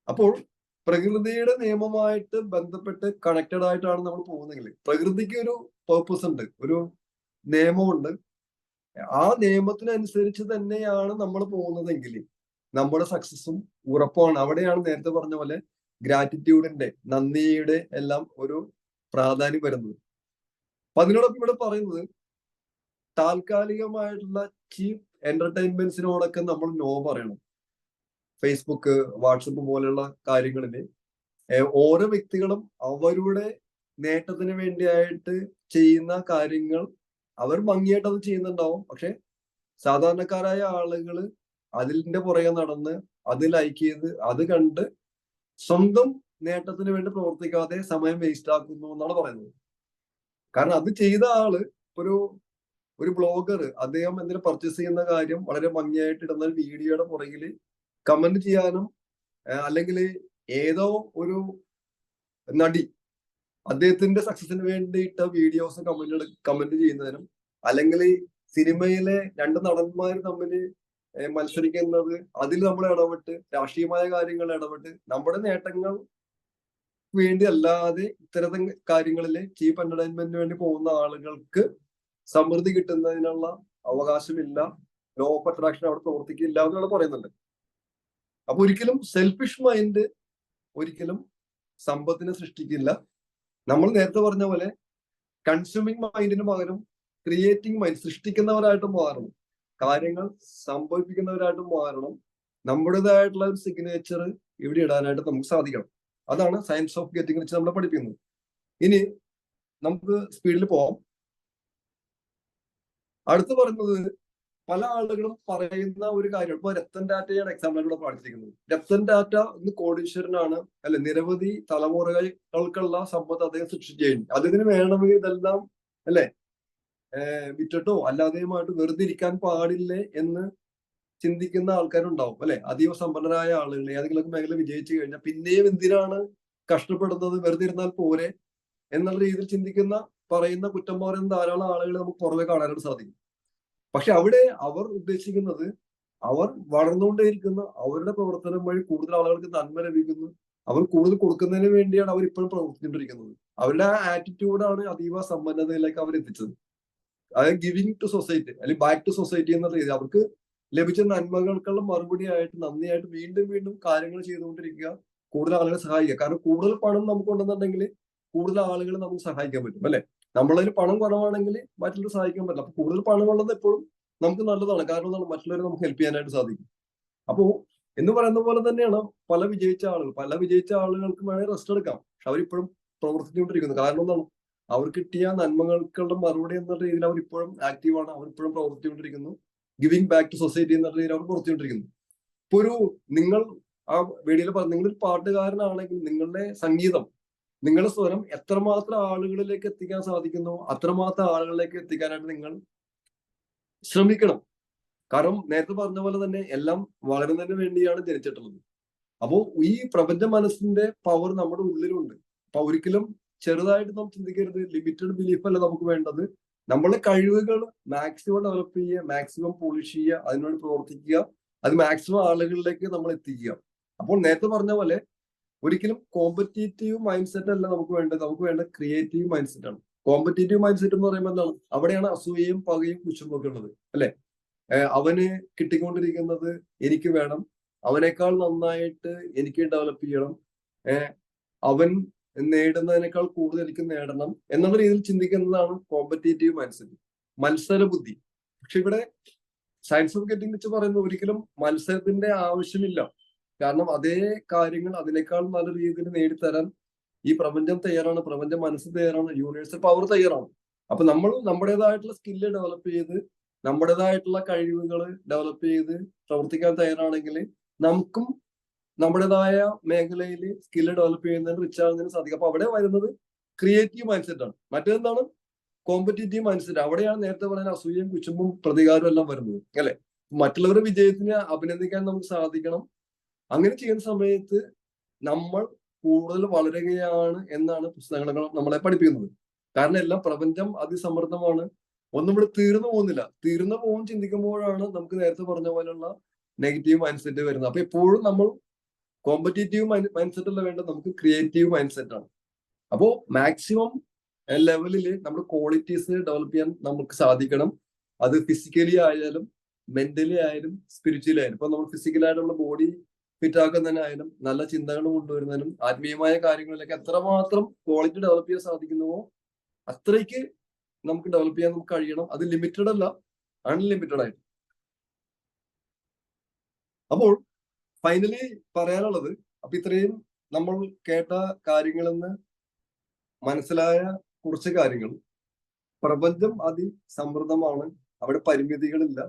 അപ്പോൾ പ്രകൃതിയുടെ നിയമമായിട്ട് ബന്ധപ്പെട്ട് കണക്റ്റഡ് ആയിട്ടാണ് നമ്മൾ പോകുന്നതെങ്കിൽ, പ്രകൃതിക്ക് ഒരു പേർപ്പസ് ഉണ്ട്, ഒരു നിയമമുണ്ട്. ആ നിയമത്തിനനുസരിച്ച് തന്നെയാണ് നമ്മൾ പോകുന്നതെങ്കിൽ നമ്മുടെ സക്സസും ഉറപ്പാണ്. അവിടെയാണ് നേരത്തെ പറഞ്ഞ പോലെ ഗ്രാറ്റിറ്റ്യൂഡിന്റെ, നന്ദിയുടെ എല്ലാം ഒരു പ്രാധാന്യം വരുന്നത്. അപ്പൊ അതിനോടൊപ്പം ഇവിടെ പറയുന്നത് താൽക്കാലികമായിട്ടുള്ള ചീപ്പ് എന്റർടൈൻമെന്റ്സിനോടൊക്കെ നമ്മൾ നോ പറയണം. ഫേസ്ബുക്ക്, വാട്സപ്പ് പോലെയുള്ള കാര്യങ്ങളില് ഓരോ വ്യക്തികളും അവരുടെ നേട്ടത്തിന് വേണ്ടിയായിട്ട് ചെയ്യുന്ന കാര്യങ്ങൾ അവർ ഭംഗിയായിട്ട് അത് ചെയ്യുന്നുണ്ടാവും. പക്ഷെ സാധാരണക്കാരായ ആളുകൾ അതിന്റെ പുറകെ നടന്ന് അത് ലൈക്ക് ചെയ്ത് അത് കണ്ട് സ്വന്തം നേട്ടത്തിന് വേണ്ടി പ്രവർത്തിക്കാതെ സമയം വേസ്റ്റ് ആക്കുന്നു എന്നാണ് പറയുന്നത്. കാരണം അത് ചെയ്ത ആള് ഒരു ബ്ലോഗർ, അദ്ദേഹം എന്തിനു പർച്ചേസ് ചെയ്യുന്ന കാര്യം വളരെ ഭംഗിയായിട്ട് ഇടുന്ന വീഡിയോയുടെ പുറകിൽ കമന്റ് ചെയ്യാനും, അല്ലെങ്കിൽ ഏതോ ഒരു നടി അദ്ദേഹത്തിന്റെ സക്സസിന് വേണ്ടിയിട്ട വീഡിയോസ് കമന്റ് ചെയ്യുന്നതിനും, അല്ലെങ്കിൽ സിനിമയിലെ രണ്ട് നടന്മാർ തമ്മിൽ മത്സരിക്കുന്നത് അതിൽ നമ്മൾ ഇടപെട്ട് രാഷ്ട്രീയമായ കാര്യങ്ങൾ ഇടപെട്ട് നമ്മുടെ നേട്ടങ്ങൾ വേണ്ടി അല്ലാതെ ഇത്തരത്തിൽ കാര്യങ്ങളിലെ ചീപ്പ് എന്റർടൈൻമെന്റിന് വേണ്ടി പോകുന്ന ആളുകൾക്ക് സമൃദ്ധി കിട്ടുന്നതിനുള്ള അവകാശമില്ല, ലോ ഓഫ് അട്രാക്ഷൻ അവിടെ പ്രവർത്തിക്കില്ല എന്നാണ് പറയുന്നുണ്ട്. അപ്പൊ ഒരിക്കലും സെൽഫിഷ് മൈൻഡ് ഒരിക്കലും സമ്പത്തിനെ സൃഷ്ടിക്കില്ല. നമ്മൾ നേരത്തെ പറഞ്ഞ പോലെ കൺസ്യൂമിങ് മൈൻഡിന് പകരം ക്രിയേറ്റിംഗ് മൈൻഡ്, സൃഷ്ടിക്കുന്നവരായിട്ട് മാറണം, കാര്യങ്ങൾ സംഭവിപ്പിക്കുന്നവരായിട്ട് മാറണം. നമ്മുടേതായിട്ടുള്ള ഒരു സിഗ്നേച്ചർ ഇവിടെ ഇടാനായിട്ട് നമുക്ക് സാധിക്കണം. അതാണ് സയൻസ് ഓഫ് ഗെറ്റിംഗ് വെച്ച് നമ്മളെ പഠിപ്പിക്കുന്നത്. ഇനി നമുക്ക് സ്പീഡിൽ പോവാം. അടുത്ത് പറയുന്നത് പല ആളുകളും പറയുന്ന ഒരു കാര്യം, ഇപ്പൊ രത്തൻ ടാറ്റയുടെ എക്സാമ്പിളിലൂടെ പഠിച്ചിരിക്കുന്നത്. രത്തൻ ടാറ്റ ഇന്ന് കോടീശ്വരനാണ്, അല്ലെ, നിരവധി തലമുറകൾക്കുള്ള സമ്പത്ത് അദ്ദേഹം സൃഷ്ടിച്ചു കഴിഞ്ഞു. അതിന് വേണമെങ്കിൽ ഇതെല്ലാം അല്ലെ വിറ്റിട്ടോ അല്ലാതെയുമായിട്ട് വെറുതെ ഇരിക്കാൻ പാടില്ലേ എന്ന് ചിന്തിക്കുന്ന ആൾക്കാരുണ്ടാവും, അല്ലെ. അതീവ സമ്പന്നരായ ആളുകൾ ഏതെങ്കിലും മേഖല വിജയിച്ചു കഴിഞ്ഞാൽ പിന്നെയും എന്തിനാണ് കഷ്ടപ്പെടുന്നത്, വെറുതെ ഇരുന്നാൽ പോരെ എന്നുള്ള രീതിയിൽ ചിന്തിക്കുന്ന, പറയുന്ന, കുറ്റം പറയുന്ന ധാരാളം ആളുകൾ നമുക്ക് പുറമെ കാണാനായിട്ട് സാധിക്കും. പക്ഷെ അവിടെ അവർ ഉദ്ദേശിക്കുന്നത്, അവർ വളർന്നുകൊണ്ടേയിരിക്കുന്ന അവരുടെ പ്രവർത്തനം വഴി കൂടുതൽ ആളുകൾക്ക് നന്മ ലഭിക്കുന്നു, അവർ കൂടുതൽ കൊടുക്കുന്നതിന് വേണ്ടിയാണ് അവർ ഇപ്പോഴും പ്രവർത്തിച്ചുകൊണ്ടിരിക്കുന്നത്. അവരുടെ ആ ആറ്റിറ്റ്യൂഡാണ് അതീവ സമ്പന്നതയിലേക്ക് അവർ എത്തിച്ചത്. അതായത് ഗിവിങ് ടു സൊസൈറ്റി, അല്ലെങ്കിൽ ബാക്ക് ടു സൊസൈറ്റി എന്നുള്ള രീതി, അവർക്ക് ലഭിച്ച നന്മകൾക്കുള്ള മറുപടിയായിട്ട് നന്ദിയായിട്ട് വീണ്ടും വീണ്ടും കാര്യങ്ങൾ ചെയ്തുകൊണ്ടിരിക്കുക, കൂടുതൽ ആളുകളെ സഹായിക്കുക. കാരണം കൂടുതൽ പണം നമുക്കുണ്ടെന്നുണ്ടെങ്കിൽ കൂടുതൽ ആളുകളെ നമുക്ക് സഹായിക്കാൻ പറ്റും, അല്ലെ. നമ്മളതിൽ പണം കുറവാണെങ്കിൽ മറ്റുള്ളവരെ സഹായിക്കാൻ പറ്റില്ല. അപ്പൊ കൂടുതൽ പണം ഉള്ളത് എപ്പോഴും നമുക്ക് നല്ലതാണ്. കാരണം മറ്റുള്ളവരെ നമുക്ക് ഹെൽപ്പ് ചെയ്യാനായിട്ട് സാധിക്കും. അപ്പോ എന്ന് പറയുന്ന പോലെ തന്നെയാണ് പല വിജയിച്ച ആളുകൾക്ക് വേണമെങ്കിൽ റെസ്റ്റ് എടുക്കാം, പക്ഷെ അവരിപ്പോഴും പ്രവർത്തിച്ചുകൊണ്ടിരിക്കുന്നു. കാരണം എന്താണ്, അവർ കിട്ടിയ നന്മകൾക്കുള്ള മറുപടി എന്നുള്ള രീതിയിൽ അവർ ഇപ്പോഴും ആക്റ്റീവാണ്, അവർ ഇപ്പോഴും പ്രവർത്തിച്ചുകൊണ്ടിരിക്കുന്നു. ഗിവിംഗ് ബാക്ക് ടു സൊസൈറ്റി എന്നുള്ള രീതിയിൽ അവർ പ്രവർത്തിച്ചുകൊണ്ടിരിക്കുന്നു. ഇപ്പൊ നിങ്ങൾ ആ വീഡിയോയിൽ പറഞ്ഞു, നിങ്ങളൊരു പാട്ടുകാരനാണെങ്കിൽ നിങ്ങളുടെ സംഗീതം, നിങ്ങളുടെ സ്വരം എത്രമാത്രം ആളുകളിലേക്ക് എത്തിക്കാൻ സാധിക്കുന്നോ അത്രമാത്രം ആളുകളിലേക്ക് എത്തിക്കാനായിട്ട് നിങ്ങൾ ശ്രമിക്കണം. കാരണം നേരത്തെ പറഞ്ഞ പോലെ തന്നെ എല്ലാം വളരുന്നതിന് വേണ്ടിയാണ് ജനിച്ചിട്ടുള്ളത്. അപ്പോ ഈ പ്രപഞ്ച മനസ്സിന്റെ പവർ നമ്മുടെ ഉള്ളിലുണ്ട്. അപ്പൊ ഒരിക്കലും ചെറുതായിട്ട് നാം ചിന്തിക്കരുത്. ലിമിറ്റഡ് ബിലീഫ് അല്ല നമുക്ക് വേണ്ടത്. നമ്മളെ കഴിവുകൾ മാക്സിമം ഡെവലപ്പ് ചെയ്യുക, മാക്സിമം പോളിഷ് ചെയ്യുക, അതിനുവേണ്ടി പ്രവർത്തിക്കുക, അത് മാക്സിമം ആളുകളിലേക്ക് നമ്മൾ എത്തിക്കുക. അപ്പോൾ നേരത്തെ പറഞ്ഞ പോലെ ഒരിക്കലും കോമ്പറ്റീറ്റീവ് മൈൻഡ് സെറ്റ് അല്ല നമുക്ക് വേണ്ടത്, നമുക്ക് വേണ്ട ക്രിയേറ്റീവ് മൈൻഡ് സെറ്റ് ആണ്. കോമ്പറ്റീറ്റീവ് മൈൻഡ് സെറ്റ് എന്ന് പറയുമ്പോൾ എന്താണ്, അവിടെയാണ് അസൂയയും പകയും കുശുമ്പൊക്കെ ഉള്ളത്, അല്ലെ. അവന് കിട്ടിക്കൊണ്ടിരിക്കുന്നത് എനിക്ക് വേണം, അവനേക്കാൾ നന്നായിട്ട് എനിക്ക് ഡെവലപ്പ് ചെയ്യണം, അവൻ നേടുന്നതിനേക്കാൾ കൂടുതൽ എനിക്ക് നേടണം എന്നുള്ള രീതിയിൽ ചിന്തിക്കുന്നതാണ് കോമ്പറ്റീറ്റീവ് മൈൻഡ് സെറ്റ്, മത്സര ബുദ്ധി. പക്ഷെ ഇവിടെ സയൻസ് ഓഫ് ഗെറ്റിംഗ് വെച്ച് പറയുന്നത് ഒരിക്കലും മത്സരത്തിന്റെ ആവശ്യമില്ല. കാരണം അതേ കാര്യങ്ങൾ അതിനേക്കാൾ നല്ല രീതിയിൽ നേടിത്തരാൻ ഈ പ്രപഞ്ചം തയ്യാറാണ്, പ്രപഞ്ച മനസ്സ് തയ്യാറാണ്, യൂണിവേഴ്സൽ പവർ തയ്യാറാണ്. അപ്പൊ നമ്മൾ നമ്മുടേതായിട്ടുള്ള സ്കില്ല് ഡെവലപ്പ് ചെയ്ത്, നമ്മുടേതായിട്ടുള്ള കഴിവുകൾ ഡെവലപ്പ് ചെയ്ത് പ്രവർത്തിക്കാൻ തയ്യാറാണെങ്കിൽ നമുക്കും നമ്മുടേതായ മേഖലയിൽ സ്കില്ല് ഡെവലപ്പ് ചെയ്യുന്നതിന് റിച്ച് ആകുന്നതിന് സാധിക്കും. അപ്പൊ അവിടെ വരുന്നത് ക്രിയേറ്റീവ് മൈൻഡ് സെറ്റ് ആണ്. മറ്റേതെന്താണ്, കോമ്പറ്റീറ്റീവ് മൈൻഡ് സെറ്റ്. അവിടെയാണ് നേരത്തെ പറയുന്ന അസൂയയും കുശുമ്പും പ്രതികാരവും എല്ലാം വരുന്നത്, അല്ലെ. മറ്റുള്ളവരുടെ വിജയത്തിനെ അഭിനന്ദിക്കാൻ നമുക്ക് സാധിക്കണം. അങ്ങനെ ചെയ്യുന്ന സമയത്ത് നമ്മൾ കൂടുതൽ വളരുകയാണ് എന്നാണ് പുസ്തകങ്ങൾ നമ്മളെ പഠിപ്പിക്കുന്നത്. കാരണം എല്ലാം പ്രപഞ്ചം അതിസമൃദ്ധമാണ്, ഒന്നും ഇവിടെ തീർന്നു പോകുന്നില്ല. തീർന്നു പോകും ചിന്തിക്കുമ്പോഴാണ് നമുക്ക് നേരത്തെ പറഞ്ഞ പോലെയുള്ള നെഗറ്റീവ് മൈൻഡ് സെറ്റ് വരുന്നത്. അപ്പൊ എപ്പോഴും നമ്മൾ കോമ്പറ്റീറ്റീവ് മൈൻഡ് സെറ്റ് അല്ല വേണ്ടത്, നമുക്ക് ക്രിയേറ്റീവ് മൈൻഡ് സെറ്റ് ആണ്. അപ്പോ മാക്സിമം ലെവലിൽ നമ്മുടെ ക്വാളിറ്റീസ് ഡെവലപ്പ് ചെയ്യാൻ നമുക്ക് സാധിക്കണം. അത് ഫിസിക്കലി ആയാലും മെന്റലി ആയാലും സ്പിരിച്വലി ആയാലും. ഇപ്പൊ നമ്മൾ ഫിസിക്കലായിട്ടുള്ള ബോഡി ഫിറ്റ് ആക്കുന്നതിനായാലും നല്ല ചിന്തകൾ കൊണ്ടുവരുന്നതിനും ആത്മീയമായ കാര്യങ്ങളിലേക്ക് എത്രമാത്രം ക്വാളിറ്റി ഡെവലപ്പ് ചെയ്യാൻ സാധിക്കുന്നുവോ അത്രയ്ക്ക് നമുക്ക് ഡെവലപ്പ് ചെയ്യാൻ നമുക്ക് കഴിയണം. അത് ലിമിറ്റഡ് അല്ല, അൺലിമിറ്റഡ് ആയിട്ട്. അപ്പോൾ ഫൈനലി പറയാനുള്ളത്, അപ്പൊ ഇത്രയും നമ്മൾ കേട്ട കാര്യങ്ങളിൽ നിന്ന് മനസ്സിലായ കുറച്ച് കാര്യങ്ങൾ, പ്രപഞ്ചം അതിസമൃദ്ധമാണ്, അവിടെ പരിമിതികളില്ല.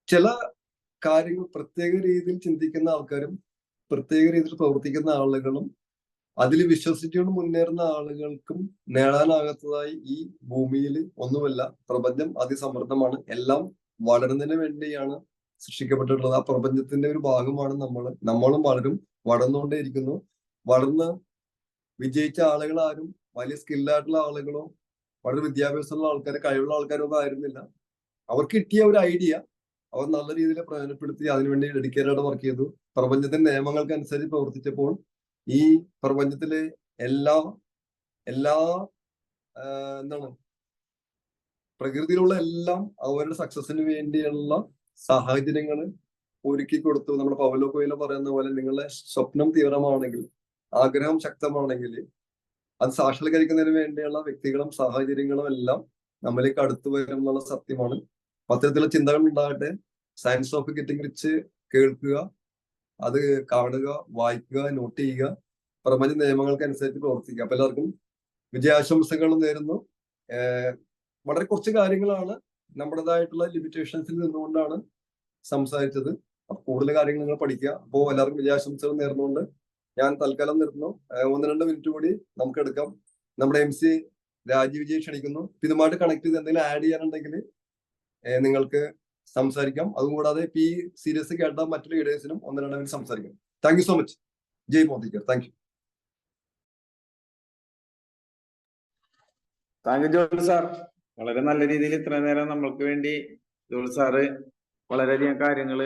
ചില കാര്യങ്ങൾ പ്രത്യേക രീതിയിൽ ചിന്തിക്കുന്ന ആൾക്കാരും പ്രത്യേക രീതിയിൽ പ്രവർത്തിക്കുന്ന ആളുകളും അതിൽ വിശ്വസിച്ചുകൊണ്ട് മുന്നേറുന്ന ആളുകൾക്കും നേടാനാകാത്തതായി ഈ ഭൂമിയിൽ ഒന്നുമല്ല. പ്രപഞ്ചം അതിസമൃദ്ധമാണ്. എല്ലാം വളരുന്നതിന് വേണ്ടിയാണ് സൃഷ്ടിക്കപ്പെട്ടിട്ടുള്ളത്. ആ പ്രപഞ്ചത്തിന്റെ ഒരു ഭാഗമാണ് നമ്മളും വളർന്നുകൊണ്ടേയിരിക്കുന്നു. വളർന്ന് വിജയിച്ച ആളുകൾ ആരും വലിയ സ്കില്ലായിട്ടുള്ള ആളുകളോ വളരെ വിദ്യാഭ്യാസമുള്ള ആൾക്കാരോ കഴിവുള്ള ആൾക്കാരോ ഒന്നും ആയിരുന്നില്ല. അവർക്ക് കിട്ടിയ ഒരു ഐഡിയ അവർ നല്ല രീതിയിൽ പ്രയോജനപ്പെടുത്തി അതിനുവേണ്ടി ഡെഡിക്കേറ്റഡ് വർക്ക് ചെയ്തു. പ്രപഞ്ചത്തിന്റെ നിയമങ്ങൾക്ക് അനുസരിച്ച് പ്രവർത്തിച്ചപ്പോൾ ഈ പ്രപഞ്ചത്തിലെ എല്ലാ എന്താണ് പ്രകൃതിയിലുള്ള എല്ലാം അവരുടെ സക്സസിന് വേണ്ടിയുള്ള സാഹചര്യങ്ങൾ ഒരുക്കി കൊടുത്തു. നമ്മുടെ പൗലോ കൊയ്ലോ പറയുന്ന പോലെ, നിങ്ങളുടെ സ്വപ്നം തീവ്രമാണെങ്കിൽ, ആഗ്രഹം ശക്തമാണെങ്കിൽ അത് സാക്ഷാത്കരിക്കുന്നതിന് വേണ്ടിയുള്ള വ്യക്തികളും സാഹചര്യങ്ങളും എല്ലാം നമ്മളിലേക്ക് അടുത്തു വരും എന്നുള്ള സത്യമാണ്. അത്തരത്തിലുള്ള ചിന്തകൾ ഉണ്ടാകട്ടെ. സയൻസ് ഓഫ് ഗെറ്റിംഗ് റിച്ച് കേൾക്കുക, അത് കാണുക, വായിക്കുക, നോട്ട് ചെയ്യുക, പ്രപഞ്ച നിയമങ്ങൾക്ക് അനുസരിച്ച് പ്രവർത്തിക്കുക. അപ്പൊ എല്ലാവർക്കും വിജയാശംസകൾ നേരുന്നു. വളരെ കുറച്ച് കാര്യങ്ങളാണ്, നമ്മുടേതായിട്ടുള്ള ലിമിറ്റേഷൻസിൽ നിന്നുകൊണ്ടാണ് സംസാരിച്ചത്. അപ്പൊ കൂടുതൽ കാര്യങ്ങൾ നിങ്ങൾ പഠിക്കുക. അപ്പോൾ എല്ലാവർക്കും വിജയാശംസകൾ നേർന്നുകൊണ്ട് ഞാൻ തൽക്കാലം നിർത്തുന്നു. 1-2 മിനിറ്റ് കൂടി നമുക്ക് എടുക്കാം. നമ്മുടെ MC രാജീവ് വിജയ് ക്ഷണിക്കുന്നു. ഇതുമായിട്ട് കണക്ട് ചെയ്ത് എന്തെങ്കിലും ആഡ് ചെയ്യാനുണ്ടെങ്കിൽ നിങ്ങൾക്ക് സംസാരിക്കാം. അതുകൂടാതെ ഈ സീരീസ് കേട്ട മറ്റു ലീഡേഴ്സിനും 1-2 മിനിറ്റ് സംസാരിക്കാം. Thank you so much. ജയ് മോദിക്കർ. Thank you. താങ്ക് യു ജോൾ സാർ. വളരെ നല്ല രീതിയിൽ ഇത്ര നേരം നമ്മൾക്ക് വേണ്ടി ജോൾ സാറ് വളരെയധികം കാര്യങ്ങൾ